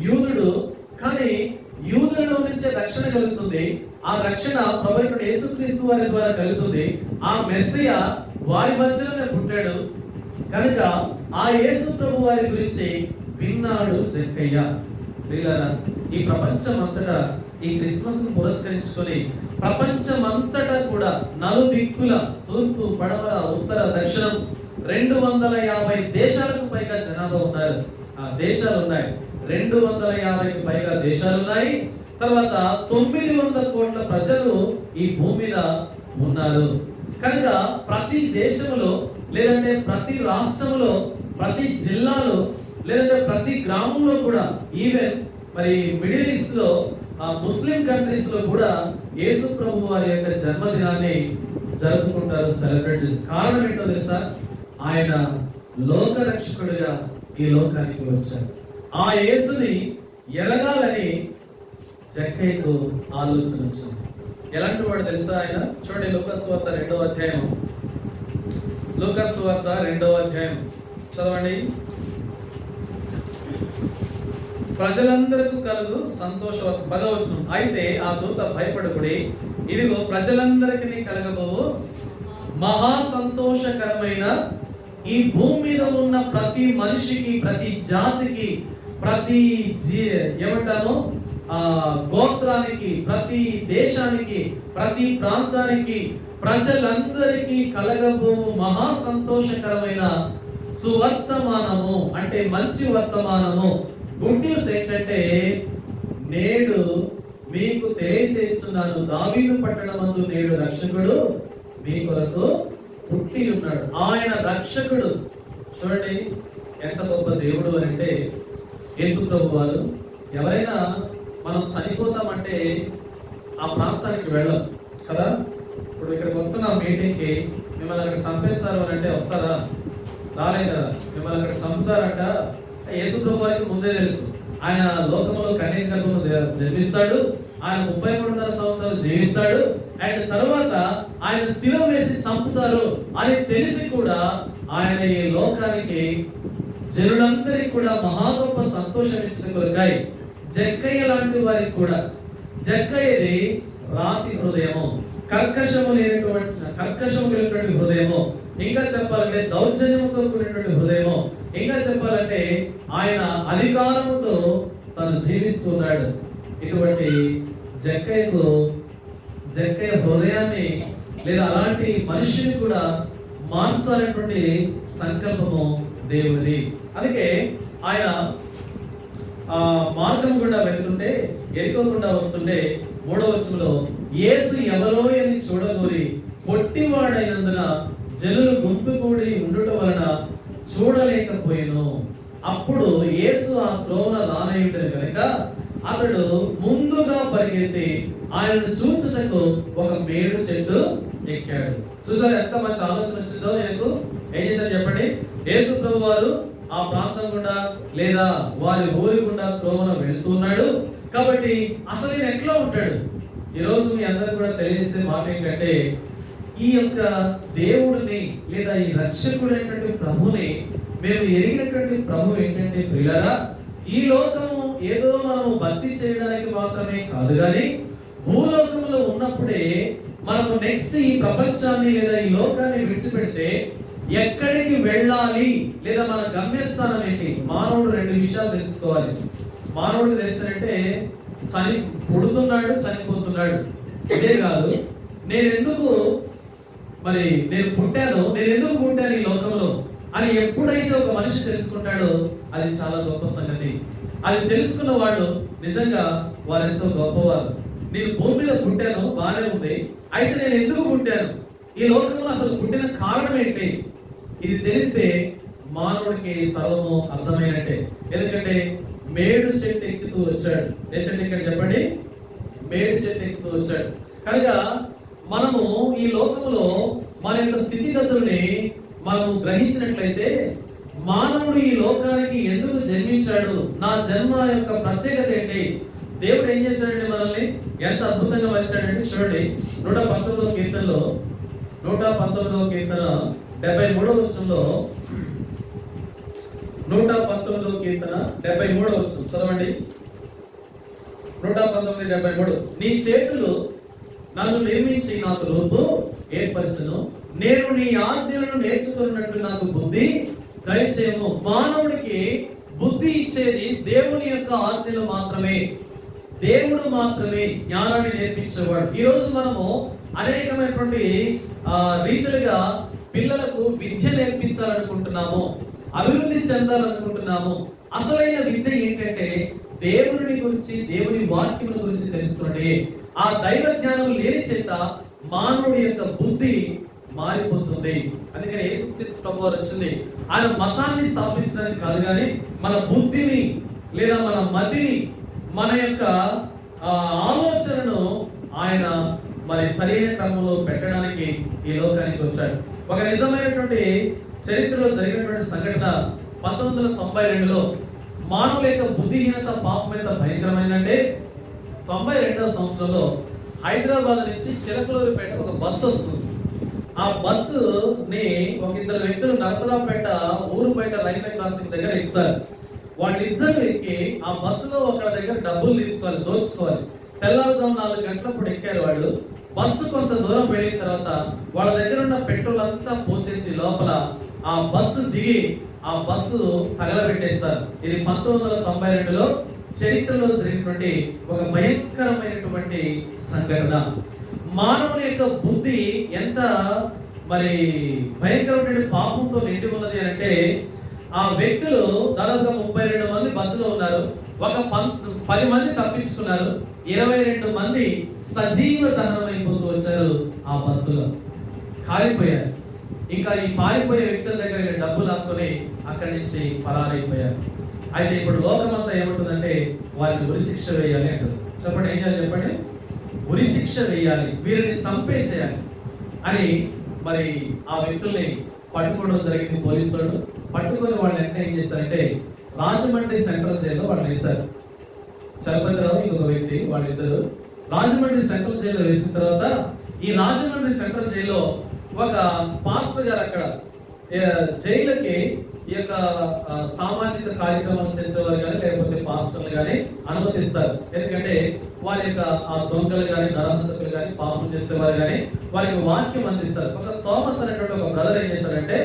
యూదుడు. కానీ యూదులలో నుంచే రక్షణ కలుగుతుంది. ఆ రక్షణ ప్రభువైన యేసుక్రీస్తు వారి ద్వారా కలుగుతుంది. ఆ మెస్సియ వారి మధ్యలోనే పుట్టాడు కనుక ఆ యేసు ప్రభు వారి గురించి విన్నాడు జక్కయ్య. ఈ ప్రపంచం అంతటా ఈ క్రిస్మస్ పురస్కరించుకొని ప్రపంచమంతటా కూడా నలుదిక్కుల, తూర్పు, పడమర, ఉత్తర, దక్షిణం 250 దేశాలకు పైగా జనాభా ఉన్నారు. ఆ దేశాలు ఉన్నాయి. 250కి పైగా దేశాలు ఉన్నాయి. తర్వాత 900 కోట్ల ప్రజలు ఈ భూమి మీద ఉన్నారు. కనుక ప్రతి దేశంలో, లేదంటే ప్రతి రాష్ట్రంలో, ప్రతి జిల్లాలో, లేదంటే ప్రతి గ్రామంలో కూడా, ఈవెన్ మరి మిడిల్ ఈస్ట్ లో, ముస్లిం కంట్రీస్ లో కూడా యేసు ప్రభు వారి యొక్క జన్మదినాన్ని జరుపుకుంటారు, సెలబ్రేట్ చేస్తారు. కారణం ఏంటో తెలుసా? ఆయన లోక రక్షకుడిగా ఈ లోకానికి వచ్చారు. ఆ యేసుని ఎరగాలని జక్కయ్యకు ఆలోచన వచ్చింది. ఎలాంటి వాడు తెలుసా ఆయన? చూడండి, లూకా సువార్త 2వ అధ్యాయం. లూకా సువార్త 2వ అధ్యాయం చదవండి. ప్రజలందరికీ కలుగు సంతోష 10వ వచనం. అయితే ఆ దూత భయపడకుడి, ఇదిగో ప్రజలందరికీ కలగబోవు మహా సంతోషకరమైన, ఈ భూమి మీద ఉన్న ప్రతి మనిషికి, ప్రతి జాతికి, ప్రతి ఏమంటాను గోత్రానికి, ప్రతి దేశానికి, ప్రతి ప్రాంతానికి, ప్రజలందరికీ కలగబోవు మహా సంతోషకరమైన సువర్తమానము, అంటే మంచి వర్తమానము. గుడ్ న్యూస్ ఏంటంటే, నేడు మీకు తెలియచేస్తున్నాను, దావీదు పట్టణమందు నేడు రక్షకుడు మీ కొరకు పుట్టి ఉన్నాడు. ఆయన రక్షకుడు. చూడండి ఎంత గొప్ప దేవుడు అంటే యేసు ప్రభు వారు. ఎవరైనా మనం చనిపోతామంటే ఆ ప్రాంతానికి వెళ్ళం కదా. ఇప్పుడు ఇక్కడికి వస్తున్న మీటింగ్కి మిమ్మల్ని అక్కడ చంపేస్తారు అని అంటే వస్తారా? రాలేదు కదా. మిమ్మల్ని అక్కడ చంపుతారంట. యేసు ప్రభు వారికి ముందే తెలుసు. ఆయన లోకంలో కన్యక గర్భంలో జన్మిస్తాడు. ఆయన 33.5 సంవత్సరాలు జీవిస్తాడు. అండ్ తర్వాత ఆయన శిలువ వేసి చంపుతారు అని తెలిసి కూడా ఆయన ఈ లోకానికి, జనులందరికీ కూడా మహా గొప్ప సంతోషం ఇచ్చిన కొరకై జక్కయ్య లాంటి వారికి కూడా, జక్కయ్యది రాతి హృదయము, కర్కశము లేనటువంటి హృదయము, ఇంకా చెప్పాలంటే దౌర్జన్యంతో కూడినటువంటి హృదయము, ఇంకా చెప్పాలంటే ఆయన అధికారముతో తను జీవిస్తున్నాడు. ఇటువంటి జక్కయ్య హృదయాన్ని, లేదా అలాంటి మనిషిని కూడా మార్చాలనేటువంటి సంకల్పము దేవుడిది. అందుకే ఆయన మార్గం గుండా వెళ్తుంటే, ఎరుకోకుండా వస్తుంటే 3వ వచనంలో యేసు ఎవరో అని చూడగోరి పొట్టివాడైనందున జనులు గుంపు కూడి ఉండుట వలన చూడలేకపోయాను. అప్పుడు యేసు ఆ త్రోవన రానయ్యుండెను కనుక అతడు ముందుగా పరిగెత్తి ఆయనను చూచుటకు ఒక మేడు చెట్టు ఎక్కాడు. చూసారు ఎంత మంచి ఆలోచన వచ్చిందో ఆయనకు. ఏం చేశారు చెప్పండి? యేసు ప్రభు వారు ఆ ప్రాంతం గుండా, లేదా వారి ఊరి గుండా త్రోవన వెళ్తున్నాడు కాబట్టి అసలు ఈయన ఎట్లా ఉంటాడు? ఈరోజు మీ అందరికి కూడా తెలియజేసే మాట ఏంటంటే, ఈ యొక్క దేవుడిని, లేదా ఈ రక్షకుడైనటువంటి ప్రభుని మేము ఎరిగినటువంటి ప్రభు ఏంటంటే, ప్రియులారా, ఈ లోకము ఏదో మనము భక్తి చేయడానికి మాత్రమే కాదు, కానీ భూలోకంలో ఉన్నప్పుడే మనము నెక్స్ట్ ఈ ప్రపంచాన్ని, లేదా ఈ లోకాన్ని విడిచిపెడితే ఎక్కడికి వెళ్ళాలి, లేదా మన గమ్యస్థానం ఏంటి? మానవుడు 2 విషయాలు తెలుసుకోవాలి. మానవుడు తెలుస్తానంటే పుడుతున్నాడు, చనిపోతున్నాడు. ఇదే కాదు, నేను ఎందుకు పుట్టాను ఈ లోకంలో అని ఎప్పుడైతే ఒక మనిషి తెలుసుకుంటాడో అది చాలా గొప్ప సంగతి. అది తెలుసుకున్న వాడు నిజంగా వారెంతో గొప్పవారు. నేను భూమి మీద పుట్టాను, బాగానే ఉంది, అయితే నేను ఎందుకు పుట్టాను, ఈ లోకంలో అసలు పుట్టిన కారణం ఏంటి, ఇది తెలిస్తే మానవుడికి సర్వము అర్థమైనట్టే. ఎందుకంటే మేడు చెట్టు ఎక్కుతూ వచ్చాడు. ఏ చెట్టు ఎక్కాడు చెప్పండి? మేడు చెట్టు ఎక్కుతూ వచ్చాడు. కనుక మనము ఈ లోకంలో మన యొక్క స్థితిగతుల్ని మనము గ్రహించినట్లయితే, మానవుడు ఈ లోకానికి ఎందుకు జన్మించాడు, నా జన్మ యొక్క ప్రత్యేకత ఏంటి, దేవుడు ఏం చేశాడంటే మనల్ని ఎంత అద్భుతంగా మలిచాడంటే చూడండి. 119వ కీర్తనలో 119వ కీర్తన 73వ వచనంలో 119వ కీర్తన 73వ వచనం చదవండి. 119:73 నీ చేతులు నన్ను నిర్మించి నాకు రూపు ఏర్పరచును, నేను నీ ఆజ్ఞలను నేర్చుకున్నట్టు నాకు బుద్ధి దయచేయము. మానవుడికి బుద్ధి ఇచ్చేది దేవుని యొక్క ఆజ్ఞలు మాత్రమే. దేవుడు మాత్రమే జ్ఞానాన్ని నేర్పించేవాడు. ఈ రోజు మనము అనేకమైనటువంటి రీతిలుగా పిల్లలకు విద్య నేర్పించాలనుకుంటున్నాము, అభివృద్ధి చెందాలనుకుంటున్నాము. అసలైన విద్య ఏంటంటే దేవుని గురించి, దేవుని వాక్యం గురించి తెలుసుకోండి. ఆ దైవ జ్ఞానం లేని చేత మానవుడి యొక్క బుద్ధి మారిపోతుంది. అందుకని యేసుక్రీస్తు ప్రభువారు వచ్చింది ఆయన మతాన్ని స్థాపించడానికి కాదు, కానీ మన బుద్ధిని లేదా మన మతిని, మన యొక్క ఆలోచనను ఆయన సరైన క్రమంలో పెట్టడానికి ఈ లోకానికి వచ్చాడు. ఒక నిజమైనటువంటి చరిత్రలో జరిగినటువంటి సంఘటన 1992లో మానవుల యొక్క బుద్ధిహీనత, పాపం ఎంత భయంకరమైందంటే 92వ సంవత్సరంలో హైదరాబాద్ నుంచి చిలకలూరుపేట ఒక బస్సు వస్తుంది. ఆ బస్సుని ఒక ఇద్దరు వ్యక్తులు నరసరావుపేట ఊరు బయట రైల్వే క్రాసింగ్ దగ్గర ఎక్కుతారు. వాళ్ళిద్దరు ఎక్కి ఆ బస్సులో ఒకళ్ళ దగ్గర డబ్బులు తీసుకోవాలి, దోచుకోవాలి. తెల్లవారుజాము 4 గంటలప్పుడు ఎక్కారు వాళ్ళు. బస్సు కొంత దూరం వెళ్ళిన తర్వాత వాళ్ళ దగ్గర ఉన్న పెట్రోల్ అంతా పోసేసి లోపల ఆ బస్సు దిగి ఆ బస్సు తగలబెట్టేస్తారు. ఇది 1992లో చరిత్రలో జరిగినటువంటి ఒక భయంకరమైనటువంటి సంఘటన. మానవుని యొక్క బుద్ధి ఎంత భయంకరమైన పాపంతో నిండి ఉన్నది అంటే, ఆ వ్యక్తులు దాదాపుగా 32 మంది బస్సులో ఉన్నారు. ఒక 10 మంది తప్పించుకున్నారు, 22 మంది సజీవ దహనం అయిపోతూ వచ్చారు. ఆ బస్సులో కాలిపోయారు. ఇంకా ఈ పారిపోయే వ్యక్తుల దగ్గర డబ్బులు ఆపుకొని అక్కడి నుంచి పరారైపోయారు. అయితే ఇప్పుడు లోకమంతా ఏమంటుందంటే వారికి ఉరి శిక్ష వేయాలి అంటారు. చెప్పండి, ఏం చేయాలి చెప్పండి? ఉరి శిక్ష వేయాలి, వీరిని చంపేసేయాలి అని ఆ వ్యక్తుల్ని పట్టుకోవడం జరిగింది. పోలీసులు పట్టుకొని వాళ్ళని వెంటనే ఏం చేస్తారంటే రాజమండ్రి సెంట్రల్ జైల్లో వాళ్ళు వేశారు. చలపతిరావు ఇంకొక వ్యక్తి, వాళ్ళిద్దరు రాజమండ్రి సెంట్రల్ జైల్లో వేసిన తర్వాత ఈ రాజమండ్రి సెంట్రల్ జైల్లో ఒక పాస్టర్ గారు అక్కడ జైలుకి ఈ యొక్క సామాజిక కార్యక్రమాలు చేసేవారు కానీ లేకపోతే పాస్టర్లు కానీ అనుమతిస్తారు. ఎందుకంటే వారి యొక్క ఆ దొంగలు కానీ, నరహంతకులు కానీ, పాపం చేసేవారు కానీ వారికి వాక్యం అందిస్తారు. ఒక థామస్ అనేటువంటి ఒక బ్రదర్ ఏం చేస్తారంటే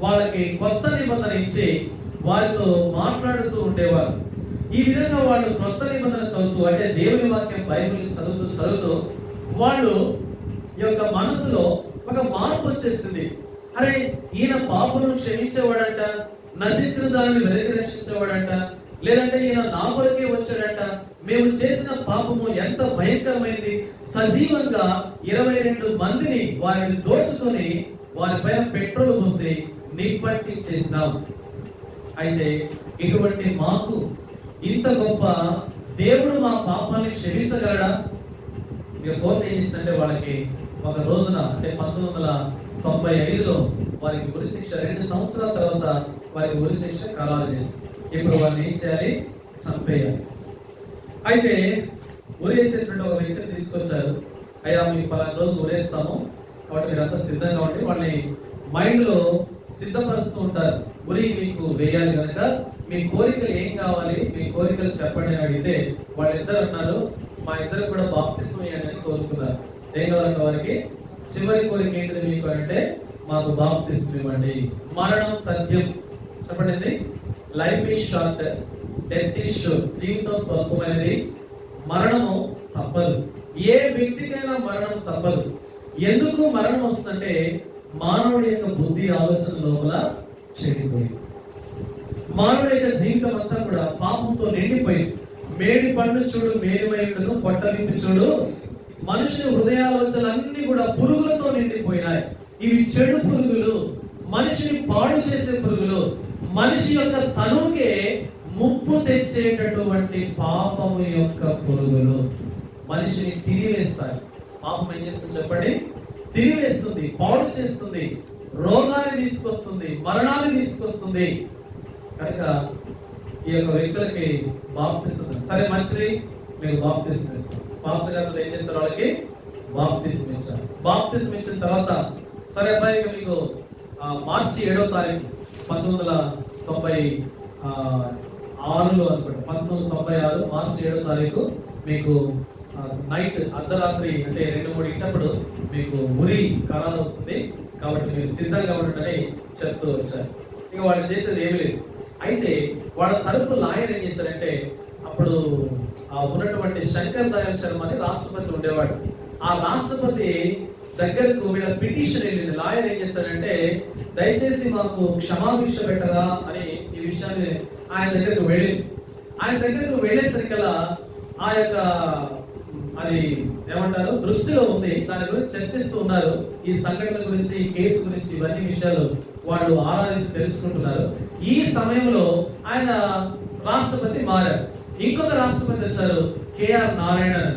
వాళ్ళకి కొత్త నిబంధన ఇచ్చి వారితో మాట్లాడుతూ ఉండేవారు. ఈ విధంగా వాళ్ళు కొత్త నిబంధన చదువుతూ, అంటే దేవుని వాక్యం బైబిల్ చదువుతూ వాళ్ళు యొక్క మనసులో ఒక మార్పు వచ్చేసింది. అరే, ఈయన పాపలను క్షమించేవాడంట, నశించిన దానిని వెనక్కి రక్షించేవాడంట, లేదంటే ఈయన నా కొరకే వచ్చాడంట, మేము చేసిన పాపము ఎంత భయంకరమైంది, సజీవంగా 22 మందిని వారిని దోచుకొని వారిపైన పెట్రోల్ పోసి నిప్పట్టి చేసినాం. అయితే ఇటువంటి మాకు ఇంత గొప్ప దేవుడు మా పాపాన్ని క్షమించగలడా? ఇక కోర్టు ఏం చేస్తుందంటే వాళ్ళకి ఒక రోజున, అంటే 1995లో వారికి ఉరి శిక్ష, 2 సంవత్సరాల తర్వాత వారికి ఉరి శిక్ష ఖరారు చేసి ఇప్పుడు వారిని ఏం చేయాలి? చంపేయాలి. అయితే ఉరేసేటువంటి ఒక వ్యక్తిని తీసుకొచ్చారు. అయ్యా, మీకు పలానా రోజు ఉరేస్తాము కాబట్టి మీరంతా సిద్ధంగా ఉండి వాళ్ళని మైండ్లో సిద్ధపరుస్తూ ఉంటారు. ఉరి మీకు వేయాలి కనుక మీ కోరికలు ఏం కావాలి, మీ కోరికలు చెప్పండి అని అడిగితే వాళ్ళిద్దరు అన్నారు, మా ఇద్దరు కూడా బాప్తిస్మం ఇవ్వండి అని కోరుకున్నారు. ఏం కావాలంటే వారికి చివరి కోరిక ఏంటిది మీకు అంటే, మాకు బాప్తిస్మం ఇవ్వండి. మరణం తథ్యం. చెప్పండి, life is short, death is sure. జీవితం స్వల్పమైనది, మరణము తప్పదు. ఏ వ్యక్తికైనా మరణం తప్పదు. ఎందుకు మరణం వస్తుందంటే మానవుడి యొక్క బుద్ధి ఆలోచన లోపల చెడిపోయింది. మానవుడి యొక్క జీవితం అంతా కూడా పాపంతో నిండిపోయింది. మేడి పండు చూడు మేలుమైనను పొట్టలింపి చూడు, మనుషుని హృదయాలోచనలన్నీ కూడా పురుగులతో నిండిపోయినాయి. ఇవి చెడు పురుగులు, మనిషిని పాడు చేసే పురుగులు, మనిషి యొక్క తనుకే ముప్పు తెచ్చేటటువంటి పాపము యొక్క పురుగులు మనిషిని తిరివేస్తాయి. పాపం ఏం చేస్తుంది చెప్పండి? తిరివేస్తుంది, పాడు చేస్తుంది, రోగాన్ని తీసుకొస్తుంది, మరణాన్ని తీసుకొస్తుంది. కనుక ఈ యొక్క వ్యక్తులకి బాప్తిసం, సరే మంచిది, మీరు బాప్తిసం ఇస్తారు. పాస్టర్ గారు ఏం చేస్తారు? వాళ్ళకి బాప్తిసం ఇచ్చారు. బాప్తిసం ఇచ్చిన తర్వాత సరే అబ్బాయి మీకు మార్చి 7వ తారీఖు 1996లో అనుకోండి, 1996 మార్చి 7వ తారీఖు మీకు నైట్ అర్ధరాత్రి అంటే 2-3 గంటప్పుడు మీకు ఉరి ఖరారు అవుతుంది, కాబట్టి మీరు సిద్ధంగా ఉండండి చెప్తూ వచ్చారు. ఇక వాళ్ళు చేసేది ఏమి లేదు. అయితే వాళ్ళ తరపు లాయర్ ఏం చేశారంటే, అప్పుడు ఉన్నటువంటి శంకర్ దయాళ్ శర్మ అని రాష్ట్రపతి ఉండేవాడు. ఆ రాష్ట్రపతి దగ్గరకు వీళ్ళ పిటిషన్ వెళ్ళింది. లాయర్ ఏం చేస్తారంటే, దయచేసి మాకు క్షమాభిక్ష పెట్టరా అని ఈ విషయాన్ని ఆయన దగ్గరకు వెళ్ళింది. ఆయన దగ్గరకు వెళ్ళేసరికల్లా ఆ యొక్క అది ఏమంటారు దృష్టిలో ఉంది, దాని గురించి చర్చిస్తూ ఉన్నారు. ఈ సంఘటన గురించి, ఈ కేసు గురించి, ఇవన్నీ విషయాలు వాళ్ళు ఆరాధించి తెలుసుకుంటున్నారు. ఈ సమయంలో ఆయన రాష్ట్రపతి మారారు. ఇంకొక రాష్ట్రపతి వచ్చారు, కేఆర్ నారాయణన్.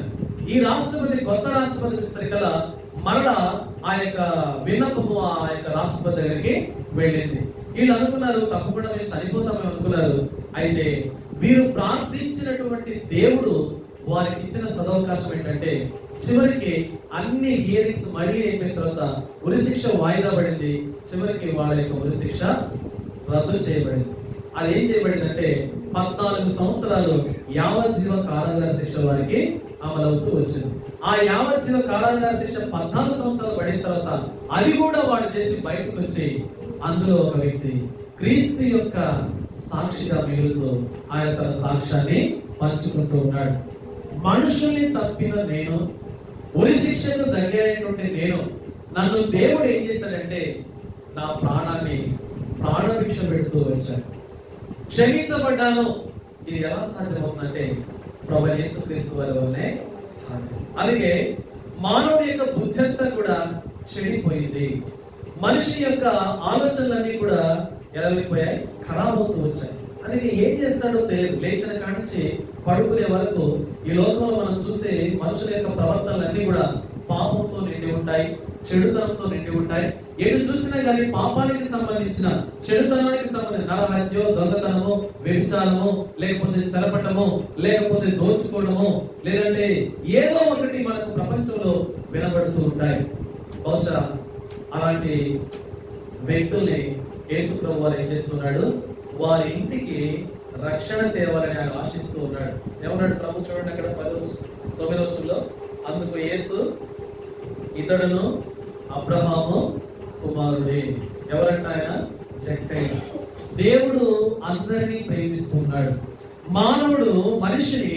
ఈ రాష్ట్రపతి, కొత్త రాష్ట్రపతి వచ్చేసరికల్లా మరలా ఆ యొక్క విన్నపము ఆ యొక్క రాష్ట్రపతి దగ్గరికి వెళ్ళింది. వీళ్ళు అనుకున్నారు తప్పకుండా మేము చనిపోతామని అనుకున్నారు. అయితే వీరు ప్రార్థించినటువంటి దేవుడు వారికి ఇచ్చిన సదవకాశం ఏంటంటే, చివరికి అన్ని హియరింగ్స్ మళ్ళీ అయిపోయిన తర్వాత ఉరిశిక్ష వాయిదా పడింది. చివరికి వాళ్ళ యొక్క ఉరిశిక్ష రద్దు చేయబడింది. అది ఏం చేయబడిందంటే 14 సంవత్సరాలు యావజ్జీవ కారాగార శిక్ష వారికి అమలవుతూ వచ్చింది. ఆ యావజ్జీవ కారాగార శిక్ష 14 సంవత్సరాలు పడిన తర్వాత అది కూడా వాడు చేసి బయటకు వచ్చి అందులో ఒక వ్యక్తి క్రీస్తు యొక్క సాక్షిగా మిగులుతూ ఆయన తన సాక్ష్యాన్ని పంచుకుంటూ ఉన్నాడు. మనుషుల్ని చంపిన నేను, ఉరి శిక్షకు దగ్గరైనటువంటి నేను, నన్ను దేవుడు ఏం చేశాడంటే నా ప్రాణాన్ని ప్రాణభిక్ష పెడుతూ వచ్చాడు. క్షమించబడ్డాను. ఇది ఎలా సాధ్యమవుతుందంటే ప్రభువు యేసుక్రీస్తు వారి వల్లనే సాధ్యం. అందుకే మానవుని యొక్క బుద్ధి అంతా కూడా చెడిపోయింది. మనిషి యొక్క ఆలోచనలన్నీ కూడా ఎలాగైపోయాయి? ఖరాబ్ అవుతూ వచ్చాయి. అందుకే ఏం చేస్తాడో తెలియదు. లేచిన కానించి పడుకునే వరకు ఈ లోకంలో మనం చూసే మనుషుల యొక్క ప్రవర్తనలన్నీ కూడా పాపంతో నిండి ఉంటాయి, చెడుతనంతో నిండి ఉంటాయి. ఎటు చూసినా కానీ పాపానికి సంబంధించిన, చెడుతనానికి సంబంధించిన నరహత్యో, దొంగతనము, వ్యభిచారము, లేకపోతే చెరపటము, లేకపోతే దోచుకోవడము, లేదంటే ఏదో ఒకటి మనకు ప్రపంచంలో వినబడుతూ ఉంటాయి. బహుశా అలాంటి వ్యక్తుల్ని యేసు ప్రభువు వారు ఏం చేస్తున్నాడు? వారి ఇంటికి రక్షణ తేవాలని ఆయన ఆశిస్తూ ఉన్నాడు. ఏమన్నాడు ప్రభు? చూడండి అక్కడ 9వ వచనంలో, అందుకు యేసు ఇతడును అబ్రహాము కుమారుడే. ఎవరంటే ఆయన జక్కయ్య. దేవుడు అందరినీ ప్రేమిస్తున్నాడు. మానవుడు మనిషిని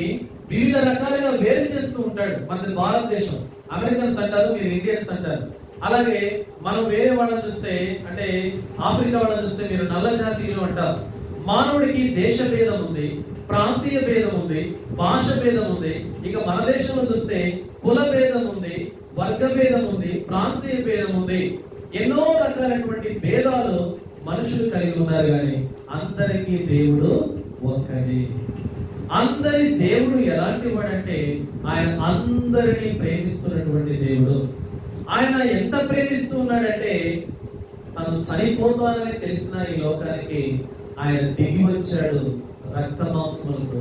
వివిధ రకాలుగా వేరు చేస్తూ ఉంటాడు. మనది భారతదేశం, అమెరికన్స్ అంటారు, మీరు ఇండియన్స్ అంటారు. అలాగే మనం వేరే వాళ్ళని చూస్తే, అంటే ఆఫ్రికా వాళ్ళని చూస్తే మీరు నల్ల జాతీయులు అంటారు. మానవుడికి దేశ భేదం ఉంది, ప్రాంతీయ భేదం ఉంది, భాష భేదం ఉంది. ఇక మన దేశంలో చూస్తే కుల భేదం ఉంది, వర్గ భేదం ఉంది, ప్రాంతీయ భేదం ఉంది. ఎన్నో రకాలైనటువంటి భేదాలు మనుషులు కలిగి ఉన్నారు. కానీ అందరికీ దేవుడు ఒక్కడే. అందరి దేవుడు ఎలాంటి వాడంటే ఆయన అందరినీ ప్రేమిస్తున్నటువంటి దేవుడు. ఆయన ఎంత ప్రేమిస్తూ ఉన్నాడంటే తను చనిపోతానని తెలిసిన ఈ లోకానికి ఆయన దిగి వచ్చాడు రక్త మాంసములతో.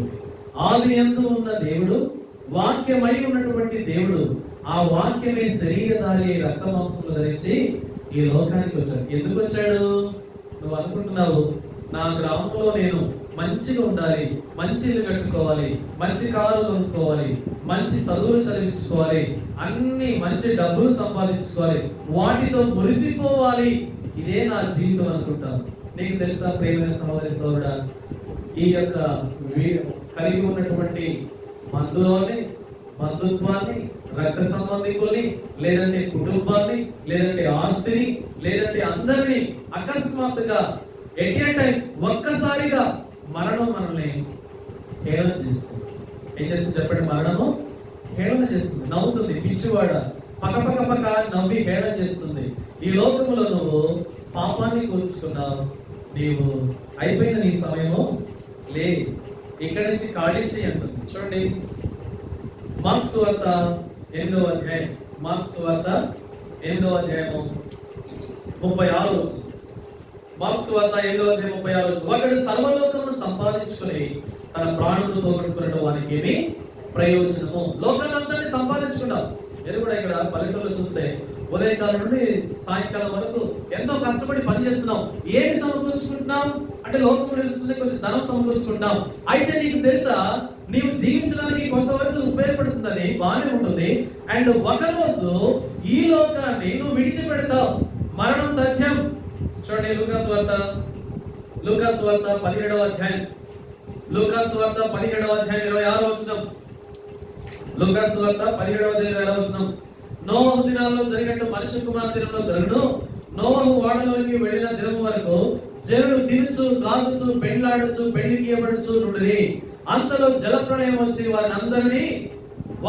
ఆది యందు ఉన్న దేవుడు, వాక్యమై ఉన్నటువంటి దేవుడు, ఆ వాక్యమే శరీరధారి రక్త మాంసములు ధరించి ఈ లోకానికి వచ్చాడు. ఎందుకు వచ్చాడు? నువ్వు అనుకుంటున్నావు నా గ్రామంలో నేను మంచిగా ఉండాలి, మంచి ఇల్లు కట్టుకోవాలి, మంచి కారు కొనుక్కోవాలి, మంచి చదువులు చదివించుకోవాలి, అన్ని మంచి డబ్బులు సంపాదించుకోవాలి, వాటితో మురిసిపోవాలి, ఇదే నా జీవితం అనుకుంటాను. నీకు తెలుసా ప్రేమైన సహోదరి సోదరుడా, ఈ యొక్క కలిగి ఉన్నటువంటి బంధుత్వాన్ని, రక్త సంబంధికుల్ని, లేదంటే కుటుంబాన్ని, లేదంటే ఆస్తిని, లేదంటే అందరినీ అకస్మాత్తుగా ఎట్ ఏ టైం ఒక్కసారిగా మరణం మనల్ని హేళన చేస్తుంది. ఏం చేస్తుంది చెప్పండి? మరణము హేళన చేస్తుంది, నవ్వుతుంది. పిచ్చివాడ పక్క నవ్వి హేళన చేస్తుంది. ఈ లోకంలో నువ్వు పాపాన్ని కూర్చుకున్నావు, నీవు అయిపోయిన నీ సమయము లే, ఇక్కడి నుంచి ఖాళీ చేయి అంటుంది. చూడండి మార్క్స్ వార్త 8వ అధ్యాయం, మార్క్స్ వార్త 8వ అధ్యాయము 36. మార్క్స్ వార్త 8వ అధ్యాయం 36. ఒకడు సర్వలోకమును సంపాదించుకుని తన ప్రాణులను పోగొట్టుకున్న వానికి ఏమి ప్రయోజనము? లోకాన్ని అంతటిని సంపాదించుకున్నాం. మీరు కూడా ఇక్కడ పల్లెటూరులో చూస్తే ఉదయకాలం నుండి సాయంకాలం వరకు ఎంతో కష్టపడి పని చేస్తున్నాం. ఏమి సమకూర్చుకుంటున్నాం అంటే లోకంలో కొంచెం ధనం సమకూర్చుకుంటాం. అయితే నీకు తెలుసా, నీవు జీవించడానికి కొంతవరకు ఉపయోగపడుతుందని బాగానే ఉంటుంది. అండ్ ఒక రోజు ఈ లోకాన్ని నువ్వు విడిచిపెడతావు, మరణం తథ్యం. చూడండి లూకాసు వార్త 17వ అధ్యాయం, లూకాసు వార్త 17వ అధ్యాయం 26వ వచనం. లూకాసు వార్త 17వ అధ్యాయం 26వ వచనం. నోవహు దినాల్లో జరిగినట్టు మనుష్య కుమార్ దినంలో జరుగును. నోవహు ఓడలోనికి వెళ్ళిన దినం వరకు జనులు తినుచు త్రాగుచు పెండ్లాడచ్చు పెళ్లికి ఇవ్వడచ్చు నుండి అంతలో జలప్రళయం వచ్చి వారిని అందరినీ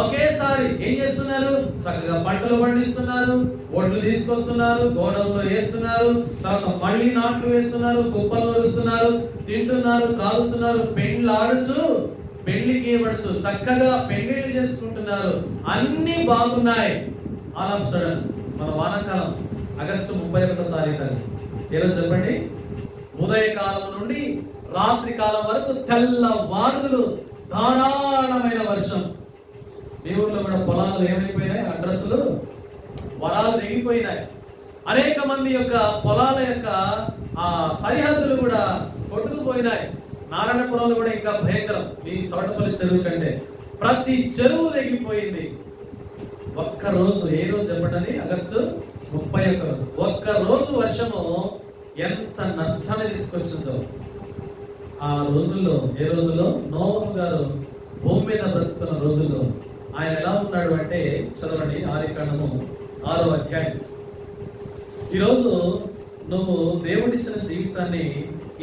ఒకేసారి ఏం చేస్తున్నారు? చక్కగా పంటలు పండిస్తున్నారు, ఒడ్లు తీసుకొస్తున్నారు, గోడౌన్లో వేస్తున్నారు, తర్వాత మళ్ళీ నాట్లు వేస్తున్నారు, కుప్పలు వరుస్తున్నారు, తింటున్నారు, త్రాగుతున్నారు, పెండ్లాడుచు పెళ్లికి ఇవ్వడచ్చు, చక్కగా పెళ్లిళ్ళు చేసుకుంటున్నారు, అన్ని బాగున్నాయి. ఆల్ ఆఫ్ సడన్ మన వానాకాలం ఆగస్టు 31వ తారీఖు ఈరోజు చెప్పండి, ఉదయకాలం నుండి రాత్రి కాలం వరకు తెల్లవారులు ధారాళమైన వర్షం. మీ ఊర్లో కూడా పొలాలు ఏమైపోయినాయి? అడ్రస్లు వరాలు తెగిపోయినాయి. అనేక మంది యొక్క పొలాల యొక్క ఆ సరిహద్దులు కూడా కొట్టుకుపోయినాయి. నారాయణపురంలో కూడా ఇంకా భయంకరం, మీ చోటపల్లి చెరువు కంటే ప్రతి చెరువు తెగిపోయింది. ఒక్కరోజు, ఏ రోజు చెప్పండి? ఆగస్టు 31 రోజు. ఒక్క రోజు వర్షము ఎంత నష్టాన్ని తీసుకొచ్చిందో. ఆ రోజుల్లో, ఏ రోజుల్లో నోవహు గారు భూమి మీద బ్రతుకుతున్న రోజుల్లో ఆయన ఎలా ఉన్నాడు అంటే, చదవండి ఆదికాండము 6వ అధ్యాయం. ఈరోజు నువ్వు దేవుడిచ్చిన జీవితాన్ని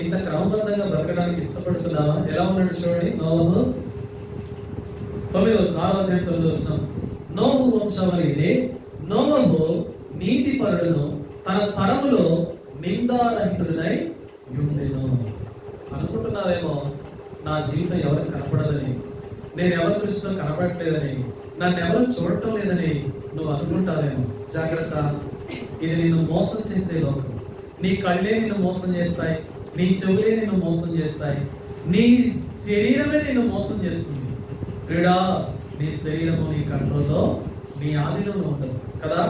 ఇంత క్రమబద్ధంగా బ్రతకడానికి ఇష్టపడుతున్నావా? ఎలా ఉన్నాడు చూడండి. నోవహు 9వ వచనం, 6వ అధ్యాయం 9వ వచనం. నోవహు వంశావళి ఇదే. నోవహు నీతిపరుడును తన తరములో నిందారహితుడై ఉండెను. అనుకుంటున్నావేమో నా జీవితం ఎవరికి కనపడదని, నేను ఎవరి దృష్టిలో కనపడట్లేదని, నన్ను ఎవరు చూడటం లేదని నువ్వు అనుకుంటావేమో. జాగ్రత్త, ఇది నిన్ను మోసం చేసే లోకం. నీ కళ్ళే నిన్ను మోసం చేస్తాయి, నీ చెవులే నిన్ను మోసం చేస్తాయి, నీ శరీరమే నిన్ను మోసం చేస్తుంది. క్రీడా, నీ శరీరము నీ కంట్రోల్లో, నీ ఆధీనంలో ఉండదు కదా.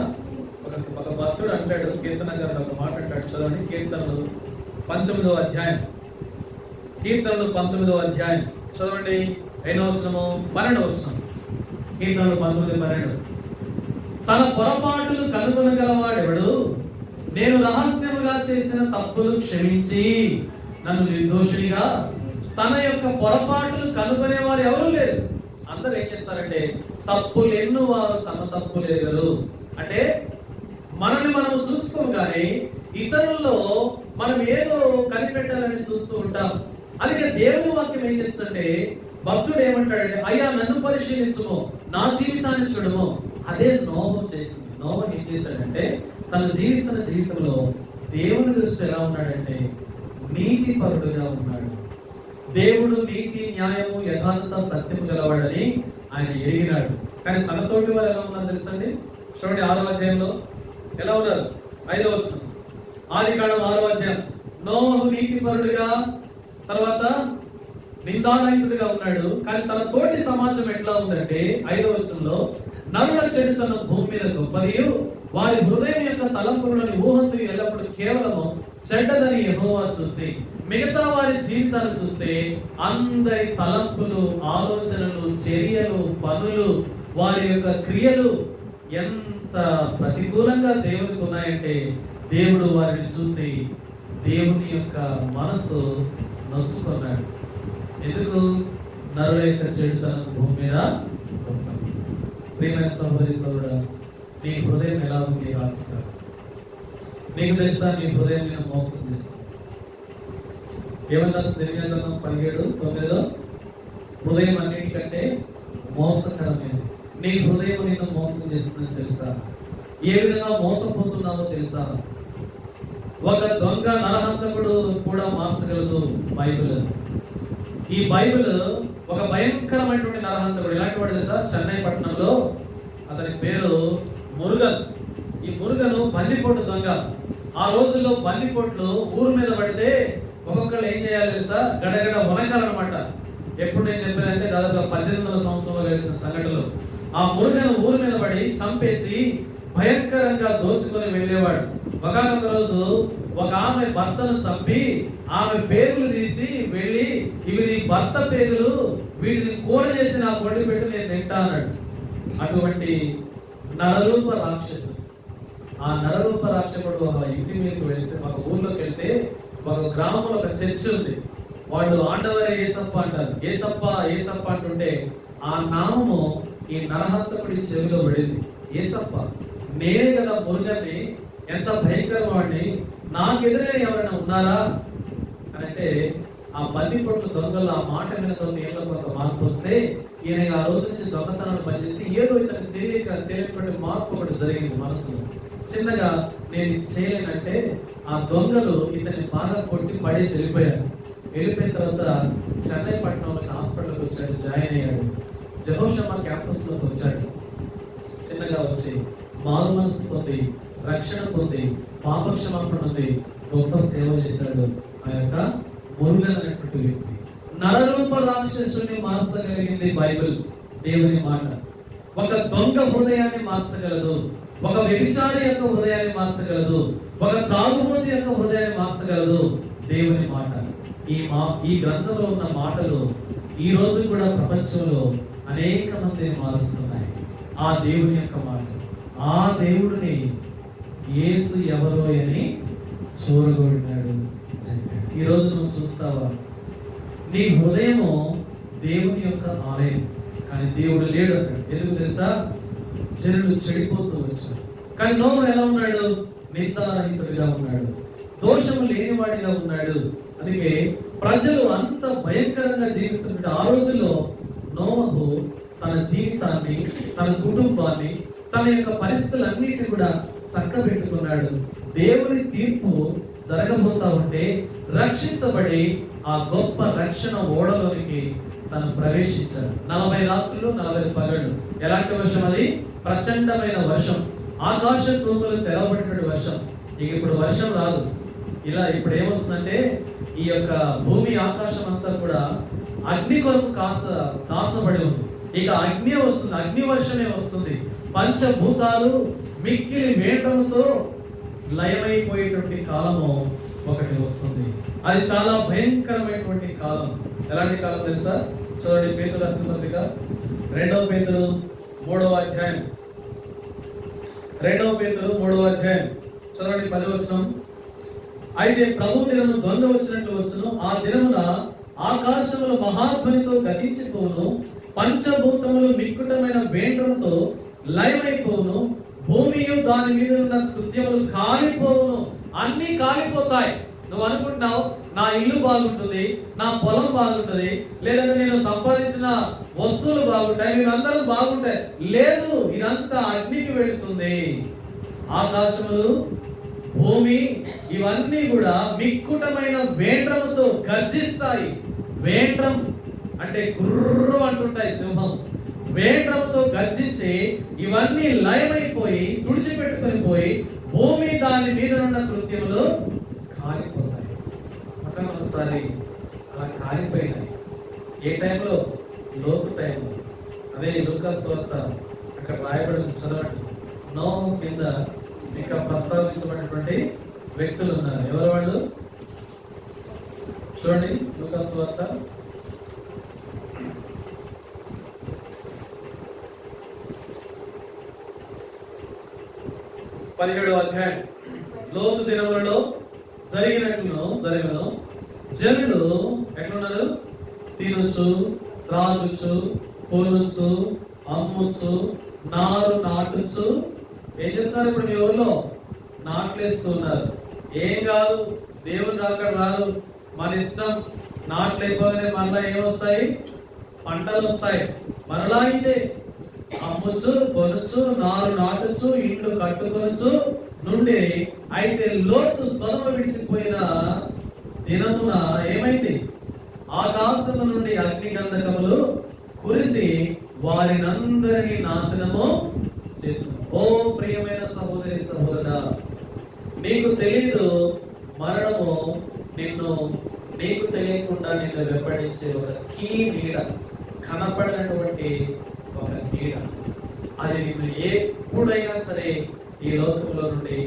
ఒక భక్తుడు అంటాడు, కీర్తన గారు ఒక మాట అంటాడు, చదవండి. కీర్తనలు 19వ అధ్యాయం, కీర్తనలు 19వ అధ్యాయం చదవండి. 8వ వచనము 12వ వచనం. కీర్తనలు 19:12. తన పొరపాటులు కనుగొనగలవాడెవడు? నేను రహస్యముగా చేసిన తప్పులు క్షమించి నన్ను నిర్దోషిగా. తన యొక్క పొరపాటులు కనుగొనే వారు ఎవరు లేరు. అందరూ ఏం చేస్తారంటే, తప్పులు ఎన్ను వారు తమ తప్పు లేరు అంటే, మనల్ని మనం చూసుకోగానే ఇతరుల్లో మనం ఏదో కనిపెట్టాలని చూస్తూ ఉంటాం. అందుకే దేవుని వాక్యం ఏం చేస్తుందంటే, భక్తుడు ఏమంటాడంటే, అయ్యా నన్ను పరిశీలించుము, నా జీవితాన్ని చూడము. అదే నోవహు చేసింది. నోవహు ఏం చేశాడంటే, తను జీవిస్తున్న జీవితంలో దేవుని దృష్టి ఎలా ఉన్నాడంటే, నీతిపరుడుగా ఉన్నాడు. దేవుడు నీతి, న్యాయము, యథార్థత, సత్యము గలవాడని ఆయన ఎరిగినాడు. కానీ తనతోటి వారు ఎలా ఉన్నారు తెలుసండి? చూడండి 6వ అధ్యాయంలో ఎలా ఉన్నారు? 5వ వచనం, ఆదికాండం 6వ అధ్యాయం. నోవహు నీతిపరుడుగా, తర్వాత నిందారహితుడిగా ఉన్నాడు. కానీ తన తోటి సమాజం ఎట్లా ఉందంటే 5వ వచనంలో, నరుల చెడుతనం భూమి మీద గొప్పదియు, వారి హృదయం యొక్క తలంపులోని ఊహంతో ఎల్లప్పుడూ కేవలము చెడ్డదని యెహోవా చూసి. మిగతా వారి జీవితాలు చూస్తే అందరి తలంపులు, ఆలోచనలు, చర్యలు, పనులు, వారి యొక్క క్రియలు ఎంత ప్రతికూలంగా దేవునికి ఉన్నాయంటే, దేవుడు వారిని చూసి దేవుని యొక్క మనసు నొచ్చుకున్నాడు. ఎందుకు? నరుల యొక్క చెడుతనం భూమి మీద ప్రియమైన సహోదరి సోదరుడా, నీ హృదయం ఎలా ఉంది రాత్రి? నీకు తెలుసా నీ హృదయం నేను మోసం చేస్తుంది? ఏమన్నా నిర్ణయం 17:9 హృదయం అన్నిటికంటే మోసకరమైనది. నీ హృదయం నిన్ను మోసం చేస్తుందని తెలుసా? ఏ విధంగా మోసపోతున్నావో తెలుసా? ఒక దొంగ నరహంతకుడు కూడా మార్చగలదు బైబిల్. ఈ బైబిల్ ఒక భయంకరమైనటువంటి నరహంతకుడు. ఎలాంటి వాడు తెలుసా? చెన్నై పట్టణంలో అతని పేరు మురుగన్. ఈ మురుగను బందిపోటు దొంగ. ఆ రోజుల్లో బందిపోట్లు ఊరు మీద పడితే ఒక్కొక్కళ్ళు ఏం చేయాలి తెలుసా? గడగడ వనకాలన్నమాట. ఎప్పుడు నేను చెప్పేదంటే దాదాపు 1800 సంవత్సరంలో జరిగిన సంఘటనలు. ఆ మురుగను ఊరు మీద పడి చంపేసి భయంకరంగా దోచుకొని వెళ్ళేవాడు. ఒకనొక రోజు ఒక ఆమె భర్తను చంపి ఆమె పేగులు తీసి వెళ్ళి, ఇవి నీ భర్త పేగులు, వీటిని కూర చేసి నాకు వండి పెట్టి నేను తింటా అన్నాడు. అటువంటి నరరూప రాక్షసుడు. ఆ నరరూప రాక్షసుడు ఒక ఇంటి మీదకి వెళ్తే, ఒక ఊర్లోకి వెళ్తే, ఒక గ్రామంలో ఒక చర్చ్ ఉంది. వాళ్ళు ఆండవరే ఏసప్ప అంటారు. ఏసప్ప ఏసప్ప అంటుంటే ఆ నామము ఈ నరహంతకుడి చెవిలో పడింది. ఏసప్ప, నేనే కదా మురుగన్ని, ఎంత భయంకరవాడిని, నాకు ఎదురైన ఎవరైనా ఉన్నారా అని అంటే, ఆ బందిపోట్లు దొంగలు ఆ మాట వినకుండా ఏళ్ళ కొంత మార్పు వస్తే ఈయన ఆ రోజు నుంచి దొంగతనాన్ని పనిచేసి ఏదో ఇతనికి తెలియనటువంటి మార్పు ఒకటి జరిగింది మనసులో. చిన్నగా నేను ఇది చేయలేనంటే ఆ దొంగలు ఇతన్ని బాగా కొట్టి పడేసి వెళ్ళిపోయారు. వెళ్ళిపోయిన తర్వాత చెన్నై పట్టణంలోకి హాస్పిటల్కి వచ్చాడు, జాయిన్ అయ్యాడు. జెహోషామా క్యాంపస్ లోకి వచ్చాడు. చిన్నగా వచ్చి మారు మనసు పొంది, రక్షణ పొంది, పాపక్షమాపణ పొంది గొప్ప సేవ చేశాడు ఆ యొక్క మురుగన్ అనేటువంటి వ్యక్తి. నరరూప రాక్షసుని మార్చగలిగింది బైబిల్, దేవుని మాట. ఒక దొంగ హృదయాన్ని మార్చగలదు, ఒక వ్యభిచారి యొక్క హృదయాన్ని మార్చగలదు, ఒక త్రాగుబోతు యొక్క హృదయాన్ని మార్చగలదు దేవుని మాట. ఈ గ్రంథంలో ఉన్న మాటలు ఈ రోజు కూడా ప్రపంచంలో అనేక మందిని మారుస్తున్నాయి. ఆ దేవుని యొక్క మాట. ఆ దేవుడిని యేసు ఎవరో అని చూరగొడినాడు. ఈ రోజు నువ్వు చూస్తావా? నీ హృదయము దేవుని యొక్క ఆలయం, కానీ దేవుడు లేడు అక్కడ. ఎందుకు తెలుసా? జనులు చెడిపోతూ వచ్చారు. కానీ నోహు ఎలా ఉన్నాడు? నిందారహితుడిగా ఉన్నాడు, దోషము లేనివాడిగా ఉన్నాడు. అందుకే ప్రజలు అంత భయంకరంగా జీవిస్తుంటే ఆ రోజుల్లో నోహు తన జీవితాన్ని, తన కుటుంబాన్ని, తన యొక్క పరిస్థితులన్నిటిని కూడా చక్కబెట్టుకున్నాడు. దేవుని తీర్పు జరగబోతా ఉంటే రక్షించబడి ఆ గొప్ప రక్షణ ఓడలోనికి తను ప్రవేశించాడు. 40 రాత్రులు 40 పగళ్ళు. ఎలాంటి వర్షం అది? ప్రచండమైన వర్షం. ఆకాశ తూములు తెరవబడిన వర్షం. ఇక ఇప్పుడు వర్షం రాదు. ఇలా ఇప్పుడు ఏమొస్తుందంటే ఈ యొక్క భూమి ఆకాశం అంతా కూడా అగ్ని కొరకు కాచబడి ఉంది. ఇక అగ్ని వస్తుంది, అగ్ని వర్షమే వస్తుంది. పంచభూతాలు మిక్కిలి వేటంతో లయమైపోయేటువంటి కాలము ఒకటి వస్తుంది. అది చాలా భయంకరమైనటువంటి కాలం. ఎలాంటి కాలం తెలుసా? చూడండి, పేతురు రాసిన పత్రిక 2వ పేతురు 3వ అధ్యాయం. 2వ పేతురు 3వ అధ్యాయం చూడండి, 10వ వచనం. అయితే ప్రభు దినము దొంగ వచ్చినట్లు వచ్చును. ఆ దినమున ఆకాశములు మహాధ్వనితో గతించిపోవును, పంచభూతములు మిక్కుటమైన వేండ్రంతో లయమైపోవును, భూమియు దాని మీద ఉన్న కృత్యములు కాలిపోవును. అన్ని కాలిపోతాయి. నువ్వు అనుకుంటున్నావు నా ఇల్లు బాగుంటుంది, నా పొలం బాగుంటుంది, లేదంటే నేను సంపాదించిన వస్తువులు బాగుంటాయి, మీరు అందరం బాగుంటాయి. లేదు, ఇదంతా అగ్నికి వెళుతుంది. ఆకాశములు, భూమి ఇవన్నీ కూడా మిక్కుటమైన వేండ్రముతో గర్జిస్తాయి. వేండ్రం అంటే గుర్రు అంటుంటాయి సింహం. వేండ్రముతో గర్జించి ఇవన్నీ లయమైపోయి తుడిచిపెట్టుకొని పోయి భూమి దాని మీద ఉన్న కృత్యములు కాలిపోతాయి. ఒకసారి అలా కాలిపోయినాయి. ఏ టైంలో? లోతు టైంలో. అదే లూకా సువార్త అక్కడ రాయబడి చదవండి. నోహు కింద ఇంకా ప్రస్తావించబడినటువంటి వ్యక్తులు ఉన్నారు. ఎవరు వాళ్ళు? చూడండి, లూకా సువార్త 17వ అధ్యాయం. లోతు దినములలో జరగను జనులు ఎట్లున్నారు? తినుచు, త్రాగుచు, కొనుచు, అమ్ముచు, నారు నాటుచు. ఏం చేస్తున్నారు ఇప్పుడు మీ ఊర్లో? నాట్లేస్తూ ఉన్నారు. ఏం కాదు, దేవుని రాకడ రాదు, మన ఇష్టం. నాట్లు అయిపోగానే మరలా ఏమొస్తాయి? పంటలు వస్తాయి. మరలా ఇదే అమ్ముచు కొనుచు నారు నాటుచు ఇండ్లు కట్టుకొనుచు నుండి. అయితే లోతు సొదమ విడిచిపోయిన దినమున ఏమైంది? ఆకాశము నుండి అగ్ని గంధకములు కురిసి వారినందరినీ నాశనము చేసింది. ఓ ప్రియమైన సహోదరి సహోదరా, నీకు తెలియదు, మరణము నీకు తెలియకుండా నిన్ను వెంబడించే ఒక నీడ, కనపడినటువంటి ఒక నీడ. అది నిన్ను ఎప్పుడైనా సరే ఈ లోకంలో నుండి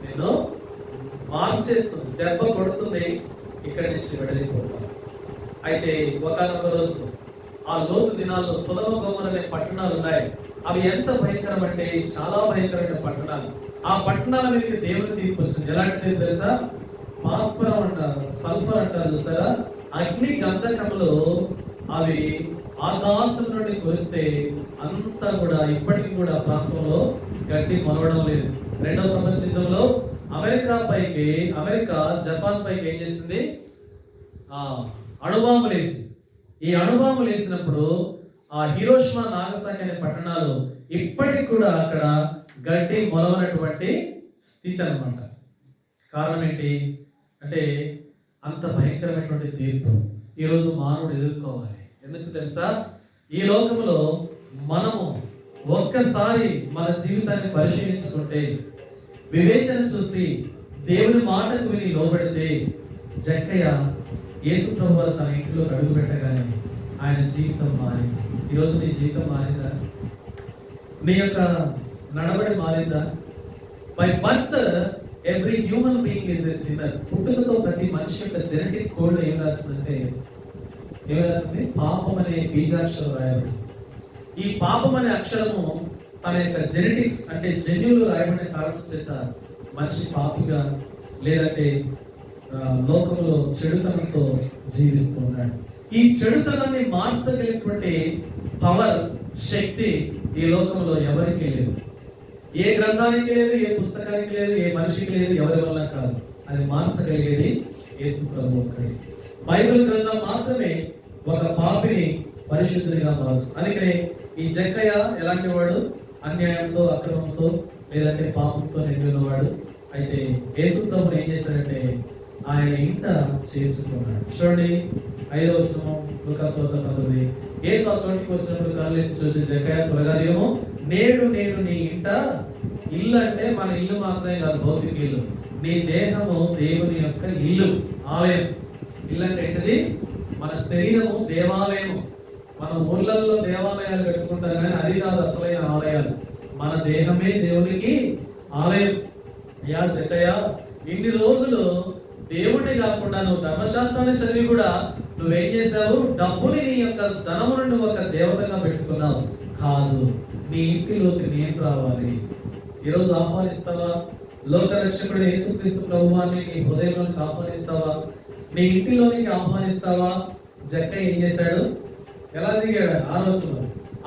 నేను మార్చేస్తుంది, దెబ్బ కొడుతుంది, ఇక్కడి నుంచి వెళ్ళిపోతాను. అయితే ఒకనొక రోజు ఆ లోతు దినాల్లో సొదొమ గొమొర్రా అనే పట్టణాలు ఉన్నాయి. అవి ఎంత భయంకరం అంటే చాలా భయంకరమైన పట్టణాలు. ఆ పట్టణాల మీదకి దేవుని తీర్పు వచ్చింది. ఎలాంటిది తెలుసా? భాస్వరం అంటారు, సల్ఫర్ అంటారు చూసారా, అగ్ని గంధకములు అవి ఆకాశం నుండి కురిస్తే అంతా కూడా ఇప్పటికి కూడా ప్రాంతంలో గడ్డి మొలవడం లేదు. రెండవ ప్రపంచ యుద్ధంలో అమెరికా జపాన్ పైకి ఏం చేసింది? అణుబాంబులు వేసి, ఈ అణుబాంబులు వేసినప్పుడు ఆ హిరోషిమా నాగసాకి అనే పట్టణాలు ఇప్పటికి కూడా అక్కడ గడ్డి మొలవనటువంటి స్థితి అన్నమాట. కారణం ఏంటి అంటే అంత భయంకరమైనటువంటి తీర్పు ఈరోజు మానవుడు ఎదుర్కోవాలి. ఎందుకు తెలుసా? ఈ లోకంలో మనము ఒక్కసారి మన జీవితాన్ని పరిశీలించుకుంటే, వివేచన చూసి దేవుని మాటకు విని లోబడితే, జక్కయ్య యేసు ప్రభువు తన ఇంటిలో అడుగు పెట్టగానే ఆయన జీవితం మారింది. ఈరోజు నీ జీవితం మారిందా? నీ యొక్క నడవడి మారిందా? By birth every human being is a sinner. పుట్టుకతో ప్రతి మనిషి యొక్క జెనెటిక్ కోడ్ ఏం రాస్తుందంటే, పాపం అనే బీజాక్షరం రాయబడి, ఈ పాపం అనే అక్షరము తన యొక్క జెనెటిక్స్ అంటే జన్యువులు రాయబడిన కారణం చేత మనిషి పాపిగా లేదంటే లోకంలో చెడుతనంతో జీవిస్తూ ఉన్నాడు. ఈ చెడుతనాన్ని మార్చగలిగినటువంటి పవర్, శక్తి ఈ లోకంలో ఎవరికి లేదు. ఏ గ్రంథానికి లేదు, ఏ పుస్తకానికి లేదు, ఏ మనిషికి లేదు, ఎవరి వల్ల కాదు. అది మార్చగలిగేది యేసు ప్రభువు ఒక్కడే. బైబిల్ గ్రంథం మాత్రమే ఒక పాపిని పరిశుద్ధుడిగా మారుస్తుంది. అందుకనే ఈ జక్కయ్య ఎలాంటి వాడు? అన్యాయంతో, అక్రమంతో లేదంటే పాపంతో నిండినవాడు. అయితే యేసు ప్రభువు ఏం చేశాడంటే ఆయన ఇంట చేర్చుకున్నాడు. చూడండి 5వ వచనం లూకాసు వార్త 19. యేసు ఆ చోటికి వచ్చినప్పుడు కళ్ళెత్తి చూసి, జక్కయ్య త్వరగా దిగుము, నేడు నేను నీ ఇంట. ఇల్లు అంటే మన ఇల్లు మాత్రమే కాదు, భౌతిక ఇల్లు. నీ దేహము దేవుని యొక్క ఇల్లు, ఆలయం. ఇల్లు అంటే ఏంటిది? మన శరీరము దేవాలయము. మన ఊర్లలో దేవాలయాలు కట్టుకుంటారు కానీ అది కాదు అసలైన ఆలయాలు. మన దేహమే దేవునికి ఆలయం. అయ్యా జక్కయ్య, ఇన్ని రోజులు దేవుడిని కాకుండా నువ్వు ధర్మశాస్త్రాన్ని చదివి కూడా నువ్వేం చేశావు? డబ్బుని నీ యొక్క ధనమును నువ్వు ఒక దేవతగా పెట్టుకున్నావు. కాదు, నీ ఇంటిలోకి నేను రావాలి. ఈరోజు ఆహ్వానిస్తావా? లోకరక్షకుడు యేసుక్రీస్తు ప్రభువాన్ని నీ హృదయంలోకి ఆహ్వానిస్తావా? నీ ఇంటిలోనికి ఆహ్వానిస్తావా? జక్కయ్య ఏం చేశాడు? ఎలా దిగాడు? ఆ రోజులో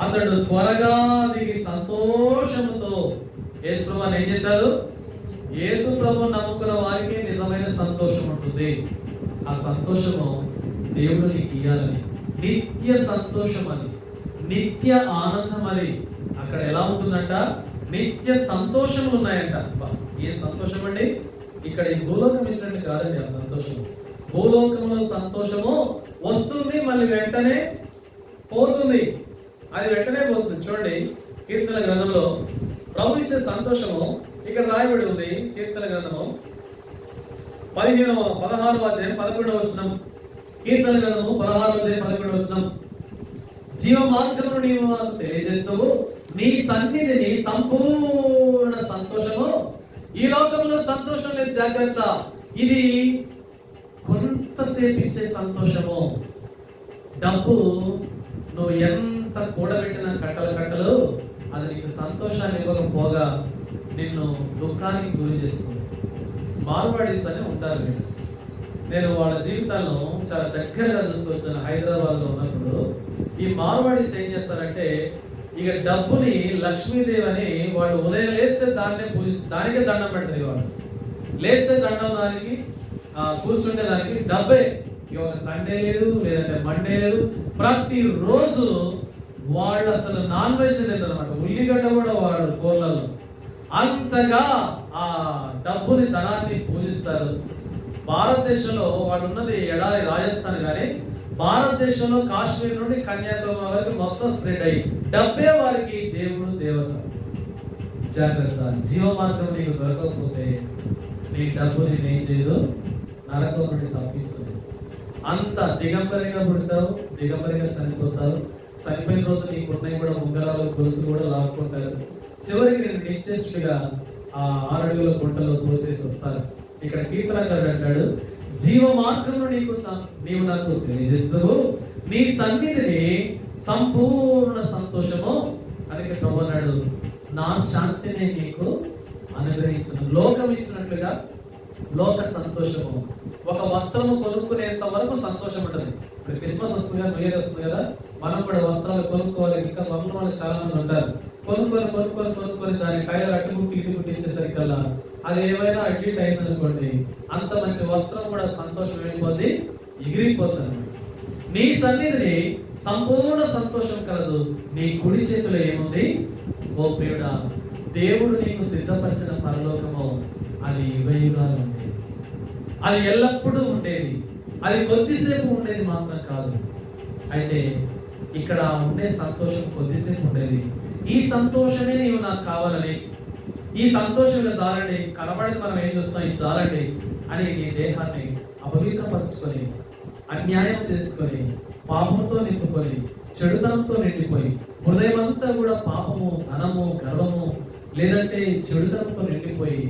అతడు త్వరగా దిగి సంతోషముతో యేసు ప్రభువాన్ని ఏం చేశాడు? యేసు ప్రభువు నమ్ముకున్న వారికి నిజమైన సంతోషం ఉంటుంది. ఆ సంతోషము దేవుడు నీకు ఇయ్యాలని, నిత్య సంతోషం అని, నిత్య ఆనందం అని. అక్కడ ఎలా ఉంటుందంట? నిత్య సంతోషములు ఉన్నాయంట. ఏ సంతోషం అండి? ఇక్కడ ఈ భూలోకం ఇచ్చినట్టు కాదండి ఆ సంతోషం. భూలోకంలో సంతోషము వస్తుంది, మళ్ళీ వెంటనే పోతుంది. అది వెంటనే పోతుంది. చూడండి కీర్తన గ్రంథంలో ప్రభు ఇచ్చే సంతోషము ఇక్కడ రాయబడి ఉంది. కీర్తన గ్రంథము 16వ అధ్యాయం 11వ వచనం. కీర్తన గ్రంథము 16వ అధ్యాయం 11వ వచనం. జీవ మార్గమును నీవు నాకు తెలియజేస్తావు, నీ సన్నిధిని సంపూర్ణ సంతోషము. ఈ లోకంలో సంతోషం లేదు, జాగ్రత్త. ఇది కొంతసేపు ఇచ్చే సంతోషము. డబ్బు నువ్వు ఎంత కూడబెట్టిన కట్టలు అది నీకు సంతోషాన్ని ఇవ్వకపోగా నిన్ను దుఃఖానికి గురి చేస్తుంది. మార్వాడీస్ అని ఉంటారు. నేను వాళ్ళ జీవితాలను చాలా దగ్గరగా చూస్తూ వచ్చాను. హైదరాబాద్లో ఉన్నప్పుడు ఈ మార్వాడీస్ ఏం చేస్తారంటే ఇక డబ్బుని లక్ష్మీదేవి అని వాడు ఉదయం లేస్తే దాన్నే పూజిస్తారు, దానికే దండం పెడతారు. వాడు లేస్తే దండం, దానికి కూర్చుంటే దానికి డబ్బే. ఇక సండే లేదు, లేదంటే మండే లేదు, ప్రతిరోజు వాళ్ళు అసలు నాన్ వెజ్ తింటారు అనమాట. ఉల్లిగడ్డ కూడా వాడు కూరలలో. అంతగా ఆ డబ్బుని, ధనాన్ని పూజిస్తారు. భారతదేశంలో వాళ్ళు ఉన్నది ఎడారి రాజస్థాన్, కానీ భారతదేశంలో కాశ్మీర్ నుండి కన్యాకుమారి వరకు మొత్తం స్ప్రెడ్ అయ్యి డబ్బే వారికి దేవుడు, దేవత. జాగ్రత్త, జీవ మార్గం నీకు దొరకకపోతే నీ డబ్బుని ఏం చేయదు, నరకం నుండి తప్పిస్తుంది. అంత దిగంబరిగా పుడతావు, దిగంబరిగా చనిపోతావు. చనిపోయిన రోజు నీకు ఉన్నాయి కూడా ఉంగరాలు, గొలుసులు కూడా లాక్కుంటారు. చివరికి నేను నిశ్చేష్టుగా ఆ 6 అడుగుల గుంటలో తోసేసి వస్తారు. ఇక్కడ కీర్తనకారుడు అంటాడు, జీవ మార్గంలో నీవు నాకు తెలియజేస్తావు, నీ సన్నిధిని సంపూర్ణ సంతోషము. అందుకే ప్రభు అన్నాడు, నా శాంతిని నీకు అనుగ్రహించిన. లోకం ఇచ్చినట్లుగా లోక సంతోషము. ఒక వస్త్రము కొనుక్కునేంత వరకు సంతోషం ఉంటుంది. ఇప్పుడు క్రిస్మస్ వస్తుంది కదా, న్యూ ఇయర్ వస్తుంది కదా, మనం కూడా వస్త్రాలు కొనుక్కోవాలి. ఇంకా మన వాళ్ళు చాలా మంది ఉంటారు, కొనుక్కొని దాని టైలర్ అట్టుకుంటూ ఇటుకుంటూ ఇచ్చేసరికల్లా అది ఏమైనా అటు ఇటు అయింది అనుకోండి, అంత మంచి వస్త్రం కూడా సంతోషం అయిపోద్ది, ఎగిరిపోతుంది అనమాట. నీ సన్నిధిని సంపూర్ణ సంతోషం కలదు, నీ కుడి చేతిలో ఏముంది ఓ ప్రియుడా, దేవుడు నీకు సిద్ధపరిచిన పరలోకము అది యుగయుగాలు ఉండేది, అది ఎల్లప్పుడూ ఉండేది, అది కొద్దిసేపు ఉండేది మాత్రం కాదు. అయితే ఇక్కడ ఉండే సంతోషం కొద్దిసేపు ఉండేది. ఈ సంతోషమే నీవు నాకు కావాలని, ఈ సంతోషం చాలండి, కనబడేది మనం ఏం చూస్తాం, ఇది చాలండి అని నీ దేహాన్ని అపవిత్రపరుచుకొని, అన్యాయం చేసుకొని, పాపంతో నింపుకొని, చెడుతనంతో నిండిపోయి, హృదయం అంతా కూడా పాపము, ధనము, గర్వము, లేదంటే చెడుతనంతో నిండిపోయి,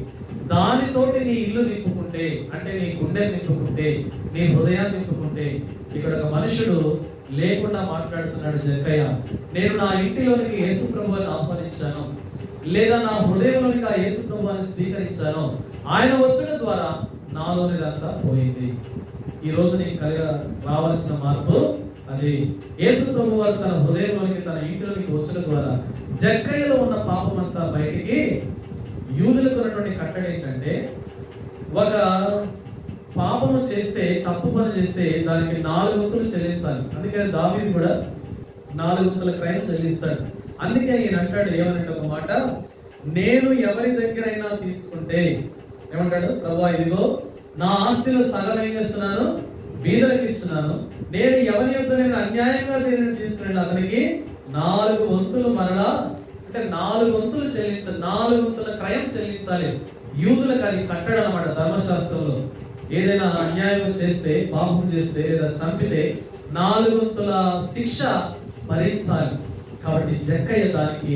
దానితోటి నీ ఇల్లు నింపుకుంటే, అంటే నీ గుండె నింపుకుంటే, నీ హృదయాన్ని నింపుకుంటే. ఇక్కడ ఒక మనుషుడు లేకుండా మాట్లాడుతున్నాడు జక్కయ్య, నేను నా ఇంటిలోనికి యేసు ప్రభువుని ఆహ్వానించాను, లేదా నా హృదయంలోనికి ఆ యేసు ప్రభువుని స్వీకరించాను, ఆయన వచ్చిన ద్వారా నాలోనిదంతా పోయింది. ఈ రోజు నీకు రావాల్సిన మార్పు అది యేసు ప్రభువు వారు తన హృదయంలోనికి, తన ఇంటిలోనికి వచ్చిన ద్వారా జక్కయ్యలో ఉన్న పాపం అంతా బయటికి. యూదులకు ఉన్నటువంటి కట్టడి ఏంటంటే, ఒక పాపము చేస్తే, తప్పు పని చేస్తే దానికి 4 వంతులు చెల్లించాలి. అందుకని దావీదు కూడా 4 వంతుల క్రయం చెల్లిస్తాడు. అందుకే ఈయన అంటాడు, ఏమనంటే ఒక మాట, నేను ఎవరి దగ్గరైనా తీసుకుంటే ఏమంటాడు, ప్రభువా ఇదిగో నా ఆస్తిలో సగం ఏం చేస్తున్నాను, బీదలకు ఇస్తున్నాను, నేను ఎవరి యొక్క నేను అన్యాయంగా దేనిని తీసుకున్నాను అతనికి 4 వంతులు మరలా, అంటే 4 వంతులు చెల్లించాలి, 4 వంతుల క్రయం చెల్లించాలి. యూదులకు అది కట్టడం అన్నమాట. ధర్మశాస్త్రంలో ఏదైనా అన్యాయం చేస్తే, పాపం చేస్తే, లేదా చంపితే 4 వంతుల శిక్ష భరించాలి. కాబట్టి జక్కయ్య దానికి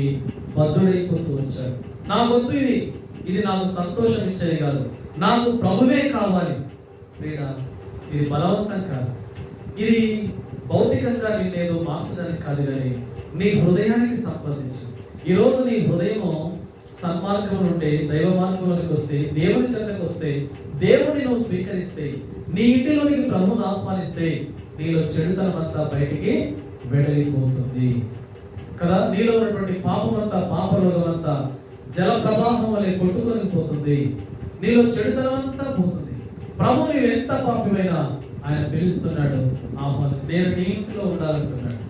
బద్ధుడైపోతూ వచ్చాడు. నా వంతు ఇది నాకు సంతోషం ఇచ్చేది కాదు, నాకు ప్రభువే కావాలి. ప్రియుడా, ఇది బలవంతం కాదు, ఇది భౌతికంగా నిన్నేదో మార్చడానికి కాదు, కానీ నీ హృదయానికి సంబంధించి. ఈరోజు నీ హృదయము సన్మార్గం నుండి దైవ మార్గంలోనికి వస్తే, దేవుని చెంతకు వస్తే, దేవుని నువ్వు స్వీకరిస్తే, నీ ఇంటిలోనికి ప్రభువును ఆహ్వానిస్తే, నీలో చెడుతనం అంతా బయటికి వెడలిపోతుంది కదా. నీలో ఉన్నటువంటి పాపం అంతా, పాపరోగం అంతా జల ప్రవాహం వల్లే కొట్టుకొని పోతుంది. నీలో చెడుతనం అంతా పోతుంది. ప్రభు నీవు ఎంత పాపమైనా ఆయన పిలుస్తున్నాడు, ఆహ్వానం. నేను నీ ఇంటిలో ఉండాలంటున్నాడు,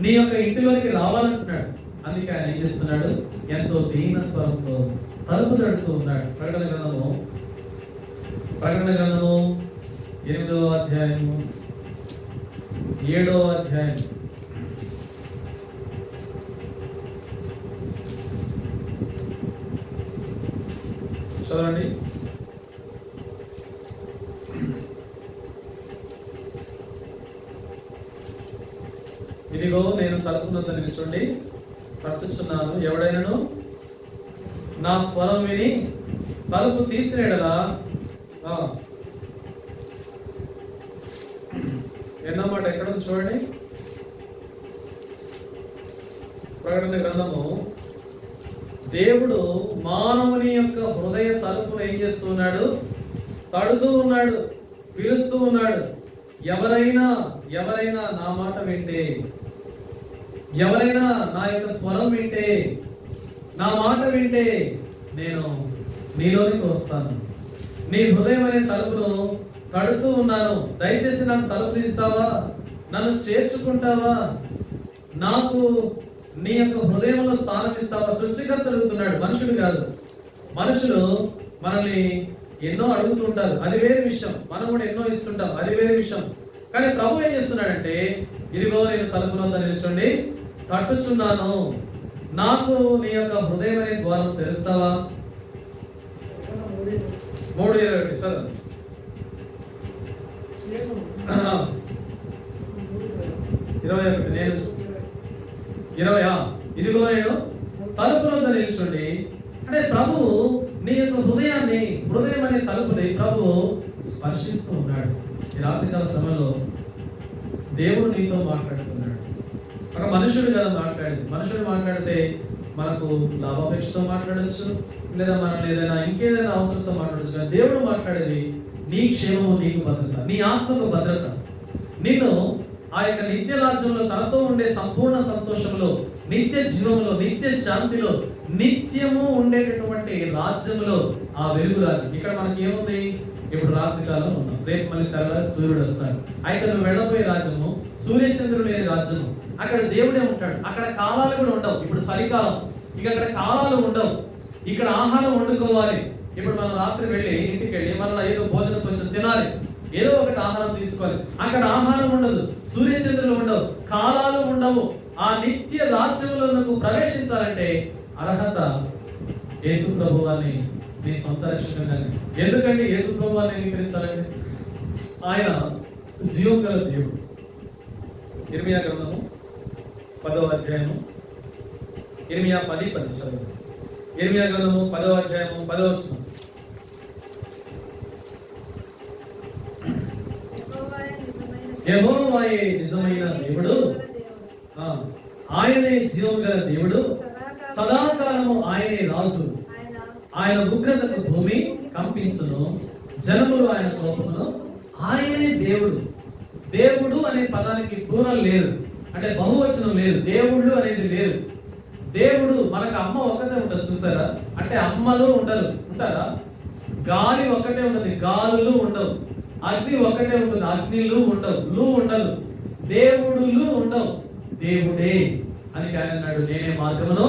నీ యొక్క ఇంటిలోనికి రావాలంటున్నాడు. అందుకే ఆయన ఏం చేస్తున్నాడు, ఎంతో దీన స్వరంతో తలుపు తడుతూ ఉన్నాడు. ప్రకటన గ్రంథము 8వ అధ్యాయము 7వ అధ్యాయం చదవండి. ఇదిగో నేను తలుపునొద్ద నిలుచుండి తట్టుచున్నాను, ఎవడైనను నా స్వరం విని తలుపు తీసిన యెడల. ఎన్నమాట ఎక్కడ చూడండి, ప్రకటన గ్రంథము. దేవుడు మానవుని యొక్క హృదయ తలుపును ఏం చేస్తున్నాడు, తడుతూ ఉన్నాడు, పిలుస్తూ ఉన్నాడు. ఎవరైనా నా మాట వింటే, ఎవరైనా నా యొక్క స్వరం వింటే, నా మాట వింటే నేను నీలోనికి వస్తాను. నీ హృదయం అనే తలుపును తడుతూ ఉన్నాను, దయచేసి నాకు తలుపు తీస్తావా, నన్ను చేర్చుకుంటావా, నాకు నీ యొక్క హృదయంలో స్థానం ఇస్తావా. సృష్టికర్త అడుగుతున్నాడు, మనుషుడు కాదు. మనుషులు మనల్ని ఎన్నో అడుగుతుంటారు, అది వేరే విషయం. మనం కూడా ఎన్నో ఇస్తుంటాం, అది వేరే విషయం. కానీ ప్రభు ఏం చేస్తున్నాడంటే, ఇదిగో నేను తలుపులో నిల్చోండి, తట్టుచున్నాను, నాకు నీ యొక్క హృదయం అనే ద్వారం తెరుస్తావా. 3:21 చదవండి. 21 నేను 20 ఇదిగో నేను తలుపులో నిల్చోండి. అంటే ప్రభు నీ యొక్క హృదయం అనే తలుపుని ప్రభు స్పర్శిస్తూ ఉన్నాడు. ఈ రాత్రికాల సమయంలో దేవుడు నీతో మాట్లాడుతున్నాడు. ఒక మనుషుడు కదా మాట్లాడేది. మనుషుడు మాట్లాడితే మనకు లాభాపేక్షతో మాట్లాడచ్చు, లేదా మనం ఏదైనా ఇంకేదైనా అవసరంతో మాట్లాడచ్చు. దేవుడు మాట్లాడేది నీ క్షేమము, నీకు భద్రత, నీ ఆత్మకు భద్రత, నిన్ను ఆ యొక్క నిత్య రాజ్యంలో తనతో ఉండే సంపూర్ణ సంతోషంలో, నిత్య జీవంలో, నిత్య శాంతిలో, నిత్యము ఉండేటటువంటి రాజ్యంలో, ఆ వెలుగు రాజ్యం. ఇక్కడ మనకి ఏముంది, ఇప్పుడు రాత్రి కాలం ఉన్నాం, రేపు మళ్ళీ తర్వాత సూర్యుడు వస్తాడు. అయితే నువ్వు వెళ్ళబోయే రాజ్యము సూర్యచంద్రుడు లేని రాజ్యము. అక్కడ దేవుడే ఉంటాడు. అక్కడ కాలాలు కూడా ఉండవు. ఇప్పుడు చలికాలం, ఇక అక్కడ కాలాలు ఉండవు. ఇక్కడ ఆహారం వండుకోవాలి. ఇప్పుడు మనం రాత్రి వెళ్ళి ఇంటికి వెళ్ళి మళ్ళీ ఏదో భోజనం కొంచెం తినాలి, ఏదో ఒకటి ఆహారం తీసుకోవాలి. అక్కడ ఆహారం ఉండదు, సూర్యచంద్రులు ఉండవు, కాలాలు ఉండవు. ఆ నిత్య రాజ్యంలో నువ్వు ప్రవేశించాలంటే అర్హత యేసు ప్రభువాన్ని నీ సొంత రక్షకునిగా. ఎందుకంటే యేసు ప్రభువాన్ని అంగీకరించాలంటే ఆయన జీవం గల దేవుడు. ఇర్మియా గ్రంథము 10వ అధ్యాయము, ఇర్మియా 10:10 చదవండి. ఇర్మియా గ్రంథము 10వ అధ్యాయము 10వ వచనం. యెహోవాయే నిజమైన దేవుడు, ఆయనే జీవం గల దేవుడు, సదాకాలము ఆయనే రాజు. ఆయన ఉగ్రతకు భూమి కంపించును, జనములు ఆయన కోపమును. ఆయనే దేవుడు. దేవుడు అనే పదానికి ప్లూరల్ లేదు, అంటే బహువచనం లేదు, దేవుళ్ళు అనేది లేదు. దేవుడు మనకు అమ్మ ఒక్కటే ఉంటుంది, చూసారా? అంటే అమ్మలు ఉంటారా? గాలి ఒక్కటే ఉంటుంది, గాలులు ఉండవు. అగ్ని ఒక్కటే ఉంటుంది, అగ్నిలు ఉండదు. దేవుడులు ఉండవు, దేవుడే అని ఆయన అన్నాడు, నేనే మార్గమును,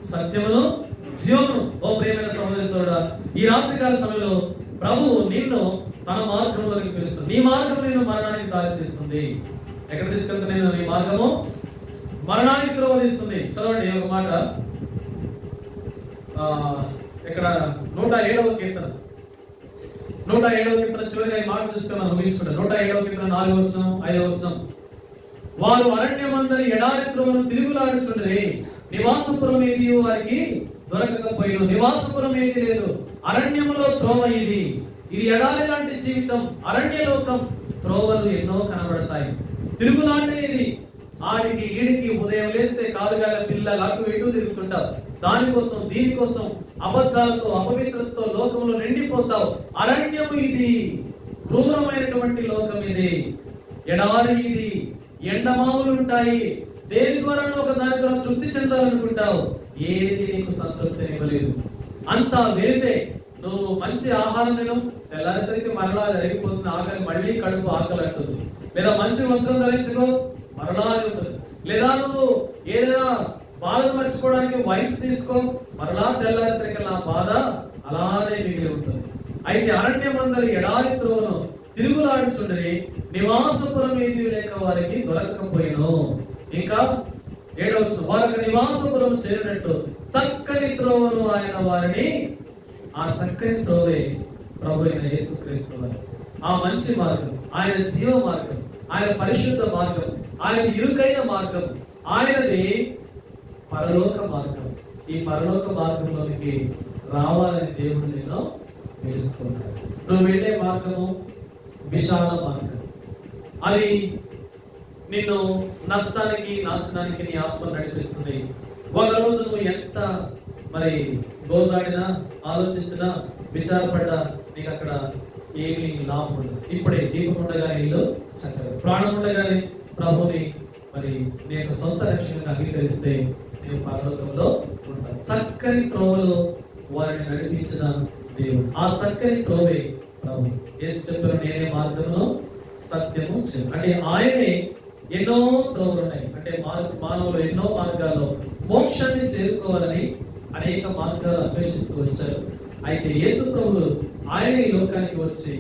సత్యమును, జీవమును. ఓ ప్రియమైన సహోదరి సోదరుడా, ఈ రాత్రికాల సమయంలో ప్రభువు నిన్ను తన మార్గంలోకి పిలుస్తుంది. నీ మార్గం నిన్ను మరణానికి దారితీస్తుంది. ఎక్కడ తీసుకెళ్తా? నేను నీ మార్గము మరణానికి త్రోవదీస్తుంది. చదవండి ఒక మాట, ఇక్కడ 107వ కీర్తన, 107వ కీర్తన చివరిగా ఈ మాట చూస్తే మనం ముగించుకుంటాం. 107వ కీర్తన 4వ వచనం, 5వ వచనం. వారు అరణ్యమందరి ఎడారి త్రోవను తిరుగులాడుచుండరి, నివాసపురం ఏది వారికి దొరకకపోయిన. నివాసపురం ఏది లేదు, అరణ్యములో త్రోవ ఇది ఎడారి లాంటి జీవితం, అరణ్యలోకం. త్రోవలు ఎన్నో కనబడతాయి. తిరుగులాంటి ఇది, ఆడికి ఈడికి ఉదయం లేస్తే కాలుగాల పిల్లలు అటు ఇటు తిరుగుతుంటావు. దానికోసం దీనికోసం అబద్ధాలతో, అపవిత్రతతో లోకంలో నిండిపోతావు. అరణ్యము ఇది, క్రూరమైనటువంటి లోకం ఇది, ఎడారి ఇది, ఎండమావులు ఉంటాయి. దేని ద్వారా ఒక దాని ద్వారా తృప్తి చెందాలనుకుంటావు, ఏది నీకు సంతృప్తిని ఇవ్వలేదు. అంతా వెళితే నువ్వు మంచి ఆహారం తినం, తెల్లారేసరికి మరలా జరిగిపోతుంది ఆకలి, మళ్ళీ కడుపు ఆకలి అంటుంది. లేదా మంచి వస్త్రం ధరించుకో, మరలా ఉంటుంది. లేదా నువ్వు ఏదైనా బాధను మర్చిపోవడానికి వైన్స్ తీసుకో, మరలా తెల్లారేసరికి నా బాధ అలానే మిగిలి ఉంటుంది. అయితే అరణ్యమందరి ఎడారి త్రోవను తిరుగులాడుచుండరి, నివాసపురం ఏది లేక వారికి దొరకకపోయిను. ఇంకా 7వ వచనం, వారికి నివాసపురం చేరినట్టు చక్కని త్రోవను ఆయన వారిని, ఆ చక్కని త్రోవే ప్రభు అయిన యేసుక్రీస్తు వారు. ఆ మంచి మార్గం, ఆయన జీవ మార్గం, ఆయన పరిశుద్ధ మార్గం, ఆయన ఇరుకైన మార్గం, ఆయనది పరలోక మార్గం. ఈ పరలోక మార్గంలోనికి రావాలని దేవుడు నేను పిలుస్తున్నాడు. నువ్వు వెళ్ళే మార్గము విశాల మార్గం. అది నిన్ను నష్టానికి, నాశనానికి నీ ఆత్మ నడిపిస్తుంది. ఒక రోజు నువ్వు ఎంత గోజాడినా, ఆలోచించినా, విచారపడ్డా నీకు అక్కడ ఏమీ లాభం ఉండదు. ఇప్పుడే దీపం ఉండగానే ఇల్లు చక్కగా, ప్రాణం ఉండగానే ప్రభుని మరి నీ యొక్క సొంత రక్షణను అంగీకరిస్తే నీవు పరలోకంలో ఉంటావు. చక్కని త్రోవలో వారిని నడిపించిన దేవుడు, ఆ చక్కని త్రోవే ప్రభు. యేసు చెప్పారు, నేనే మార్గము సత్యము జీవము. అంటే ఆయనే ఎన్నో త్రోవలు ఉన్నాయి. అంటే మానవులు ఎన్నో మార్గాల్లో మోక్షాన్ని చేరుకోవాలని అనేక మార్గాలు అన్వేషిస్తూ వచ్చారు. అయితే యేసు ప్రభు ఆయన ఈ లోకానికి వచ్చి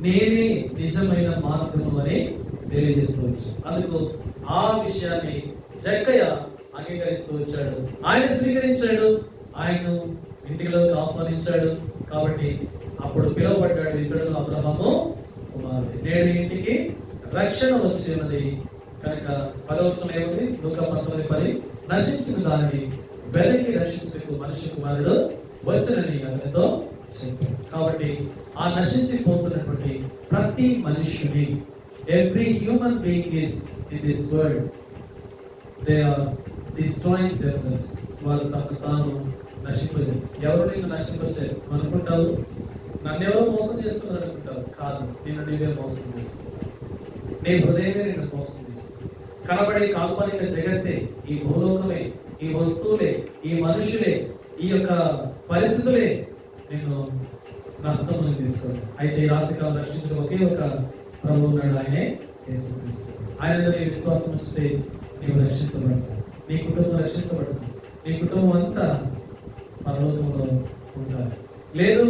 నేనే నిజమైన మార్గము అని తెలియజేస్తూ వచ్చాడు. అందుకు ఆ విషయాన్ని జక్కయ్య అంగీకరిస్తూ వచ్చాడు. ఆయన స్వీకరించాడు, ఆయన్ను ఇంటిలోకి ఆహ్వానించాడు. కాబట్టి అప్పుడు పిలువబడ్డాడు, ఇతడు అబ్రహాము కుమారుడు. నేడు ఇంటికి రక్షణ వచ్చి ఉన్నది కనుక 10వ వచనం ఏముంది? లూకా 19:10 నశించిన దానిని వెలికి రక్షించుటకు మనిషి కుమారుడు వచ్చనని అతనితో చెప్పాడు. కాబట్టి ఆ నశించిపోతున్నటువంటి ప్రతి మనుష్యుని, every human being is in this world, they are destroying themselves. వాళ్ళు తనకు తాను నశింపజేరు. ఎవరు నిన్ను నశింపజేరు అనుకుంటావు? నన్నెవరో మోసం చేస్తున్నారు అనుకుంటావు? కాదు, నిన్ను నీవే మోసం చేస్తున్నావు. నీ హృదయమే నిన్ను మోసం చేస్తుంది. కనబడే కాల్పనిక జగత్తే, ఈ భూలోకమే, ఈ వస్తువులే, ఈ మనుషులే, ఈ యొక్క పరిస్థితులే నిన్ను నష్టంలో తీసుకోండి. అయితే ఈ రాత్రికాలం రక్షించే ఒకే ఒక ప్రభు ఉన్నాడు, ఆయనే యేసుక్రీస్తు. ఆయన నీ విశ్వాసం వస్తే నీవు రక్షించబడతావు, నీ కుటుంబం రక్షించబడుతుంది, నీ కుటుంబం అంతా పరలోకంలో ఉంటారు. లేదు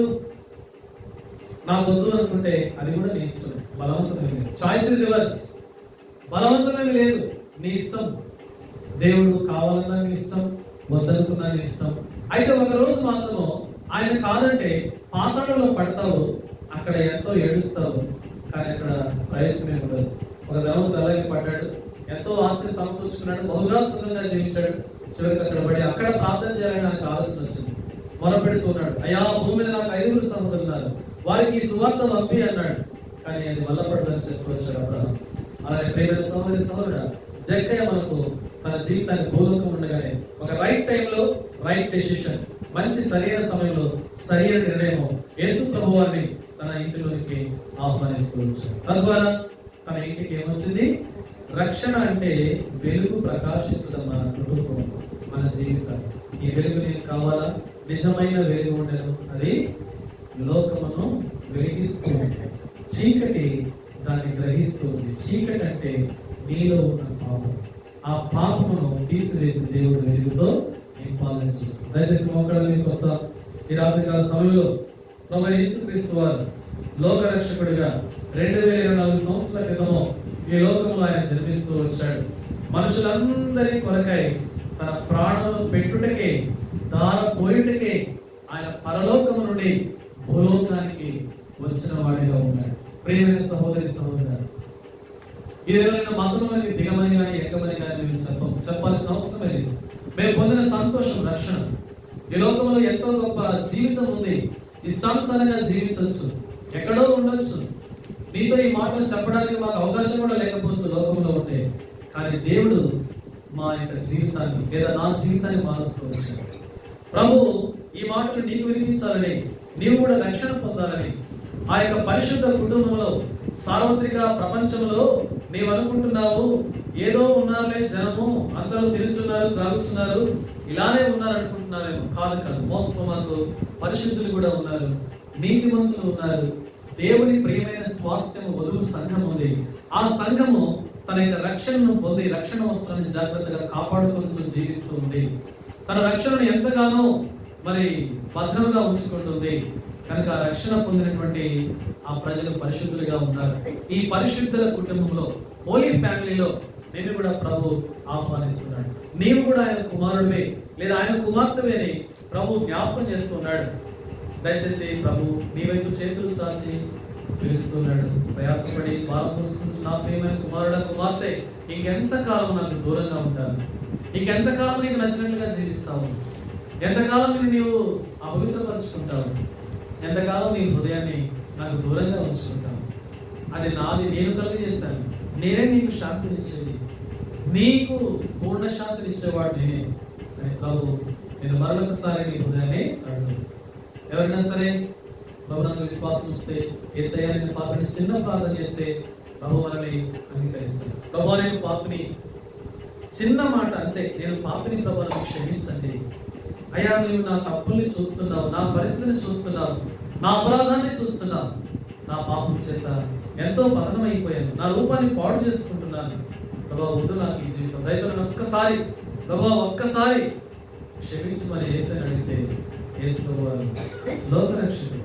నాకు వద్దు అనుకుంటే అది కూడా నీ ఇష్టం, బలవంతమేమి లేదు. Choice is yours. బలవంతమేమి లేదు, నీ ఇష్టం. దేవుడు కావాలన్నా నీ ఇష్టం, వద్దనుకున్నా నీ ఇష్టం. అయితే ఒక రోజు మాత్రము ఆయన కాదంటే పాతాళంలో పడతావు, అక్కడ ఎంతో ఏడుస్తావు, కానీ అక్కడ ప్రవేశమే ఉండదు. ఒక ధనవంతుడు అలాగే పడ్డాడు, ఎంతో ఆస్తిని సమకూర్చుకున్నాడు, బహుగా సుఖంగా జీవించాడు. చివరికి అక్కడ పడి అక్కడ ప్రార్థన చేయాలని నాకు ఆలోచన వచ్చింది. మొరపెడుతున్నాడు, అయ్యా భూమి మీద నాకు 5 సహోదరులు ఉన్నారు, వారికి ఈ సువార్త పంపి అన్నాడు. కానీ అది వల్లపడదని చెప్పుకొచ్చాడు అబ్రహాం. అలాగే ప్రియమైన సహోదరి సహోదరుడా, జక్కయ్య మనకు తన జీవితాన్ని భూలోకం ఉండగానే ఒక రైట్ టైంలో రైట్ డెసిషన్, మంచి సరైన సమయంలో సరైన నిర్ణయం యేసు ప్రభువాన్ని తన ఇంటిలోనికి ఆహ్వానిస్తూ వచ్చాడు. తద్వారా తన ఇంటికి ఏమొచ్చింది? రక్షణ. అంటే వెలుగు ప్రకాశించడం మన కుటుంబం, మన జీవితం. ఈ వెలుగు నీకు కావాలా? నిజమైన వెలుగు ఉండదు, అది లోకమును వెలిగిస్తూ ఉంటుంది. చీకటి దాన్ని గ్రహిస్తుంది. చీకటి అంటే నీలో ఉన్న పాపం. ఆ పాపమును తీసివేసి దేవుడు వెలుగుతో నింపాలని చూస్తుంది. దయచేసి మోకాళ్ళ మీదకి వస్తాం. ఈ రాత్రికాల సమయంలో ప్రభు యేసుక్రీస్తు వారు లోకరక్షకుడిగా 2024 సంవత్సరాల క్రితము ఈ లోకంలో ఆయన జన్మిస్తూ వచ్చాడు. మనుషులందరి కొరకై తన ప్రాణాలను పెట్టుటకే, దార పోయుటకే ఆయన పరలోకము నుండి భూలోకానికి వచ్చిన వాడిగా ఉన్నాడు. ప్రియమైన సహోదరి సహోదరుడు, ఏదైనా మతంలోకి దిగమని కానీ ఎక్కమని కానీ మేము చెప్పాల్సిన అవసరం లేదు. మేము పొందిన సంతోషం, రక్షణ. ఈ లోకంలో ఎంతో గొప్ప జీవితం ఉంది. ఇష్టానుసారంగా జీవించవచ్చు, ఎక్కడో ఉండొచ్చు. నీతో ఈ మాటలు చెప్పడానికి మాకు అవకాశం కూడా లేకపోవచ్చు లోకంలో ఉంటే. కానీ దేవుడు మా యొక్క జీవితాన్ని, లేదా నా జీవితాన్ని మారుస్తూ వచ్చాడు. ప్రభు ఈ మాటలు నీకు వినిపించాలని, నీవు కూడా రక్షణ పొందాలని, ఆ యొక్క పరిశుద్ధ కుటుంబంలో, సార్వత్రిక ప్రపంచంలో నీవు అనుకుంటున్నావు ఏదో ఉన్నారులే జనము, అందరూ తిరుగుతున్నారు, త్రాగుతున్నారు, ఇలానే ఉన్నారు అనుకుంటున్నారేమో. కాదు, మోసమాకు పరిశుద్ధులు కూడా ఉన్నారు, నీతిమంతులు ఉన్నారు. దేవుని ప్రియమైన స్వాస్థ్యము వధువు సంఘం ఉంది. ఆ సంఘము తన యొక్క రక్షణను పొంది, రక్షణ వస్త్రాన్ని జాగ్రత్తగా కాపాడుతూ జీవిస్తూ ఉంది. తన రక్షణను ఎంతగానో మరి భద్రంగా ఉంచుకుంటుంది. కనుక ఆ రక్షణ పొందినటువంటి ఆ ప్రజలు పరిశుద్ధులుగా ఉన్నారు. ఈ పరిశుద్ధుల కుటుంబంలో, హోలీ ఫ్యామిలీలో నేను కూడా ప్రభు ఆహ్వానిస్తున్నాడు. నీవు కూడా ఆయన కుమారుడివే లేదా ఆయన కుమార్తెవే అని ప్రభు జ్ఞాపకం చేస్తున్నాడు. దయచేసి ప్రభు నీ వైపు చేతులు చాచి పిలుస్తున్నాడు. ప్రయాసపడి భారం మోసుకుంటున్న నా ప్రియమైన కుమారుడా, కుమార్తె, ఇంకెంతకాలం నాకు దూరంగా ఉంటాను? ఇంకెంతకాలం నీకు నచ్చినట్లుగా జీవిస్తావు? ఎంతకాలం నీవు అపవిత్రపరుచుకుంటావు? ఎంతకాలం నీ హృదయాన్ని నాకు దూరంగా ఉంచుకుంటావు? అది నాది, నేను కలిగజేస్తాను. నేనే నీకు శాంతినిచ్చేది, నీకు పూర్ణ శాంతినిచ్చేవాడు నేనే అని ప్రభు నేను మరొకసారి నీ హృదయాన్ని అడుగు. ఎవరైనా సరే ప్రభునందు విశ్వాసం ఉంచితే, యేసయ్యా నేను పాపని చిన్న ప్రార్థన చేస్తే ప్రభు మనల్ని అంగీకరిస్తాడు. ప్రభు నేను పాపని, చిన్న మాట అంతే, నేను పాపిని ప్రభు నన్ను క్షమించండి. అయ్యా నువ్వు నా తప్పుల్ని చూస్తున్నావు, నా పరిస్థితిని చూస్తున్నావు, నా అపరాధాన్ని చూస్తున్నావు, నా పాపం చేత ఎంతో పతనం అయిపోయాను, నా రూపాన్ని పాడు చేసుకుంటున్నాను ప్రభా, వద్దు నాకు ఈ జీవితం, దయతో ఒక్కసారి ప్రభా ఒక్కసారి క్షమించమని యేసుని అడిగితే యేసు ప్రభువారు లోకరక్షకుడు.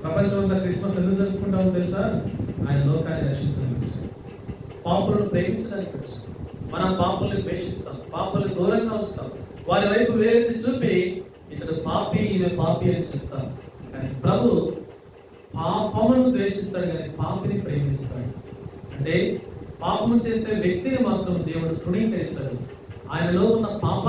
ప్రపంచం అంతా క్రిస్మస్ ఎందుకు జరుపుకుంటామో తెలుసా? ఆయన లోకాన్ని రక్షించడానికి వచ్చాడు, పాపులను ప్రేమించడానికి వచ్చాడు. మనం పాపుల్ని ద్వేషిస్తాం, పాపుల్ని దూరంగా ఉంచుతాం, వారి వైపు వేరెత్తి చూపి ఇతడు పాపి ఈమె పాపి అని చెప్తాం. కానీ ప్రభు పాపమును ద్వేషిస్తాడు కానీ పాపిని ప్రేమిస్తాడు. అంటే పాపము చేసే వ్యక్తిని మాత్రం దేవుడు తృణీకరించాడు. ఆయనలో ఉన్న పాపాన్ని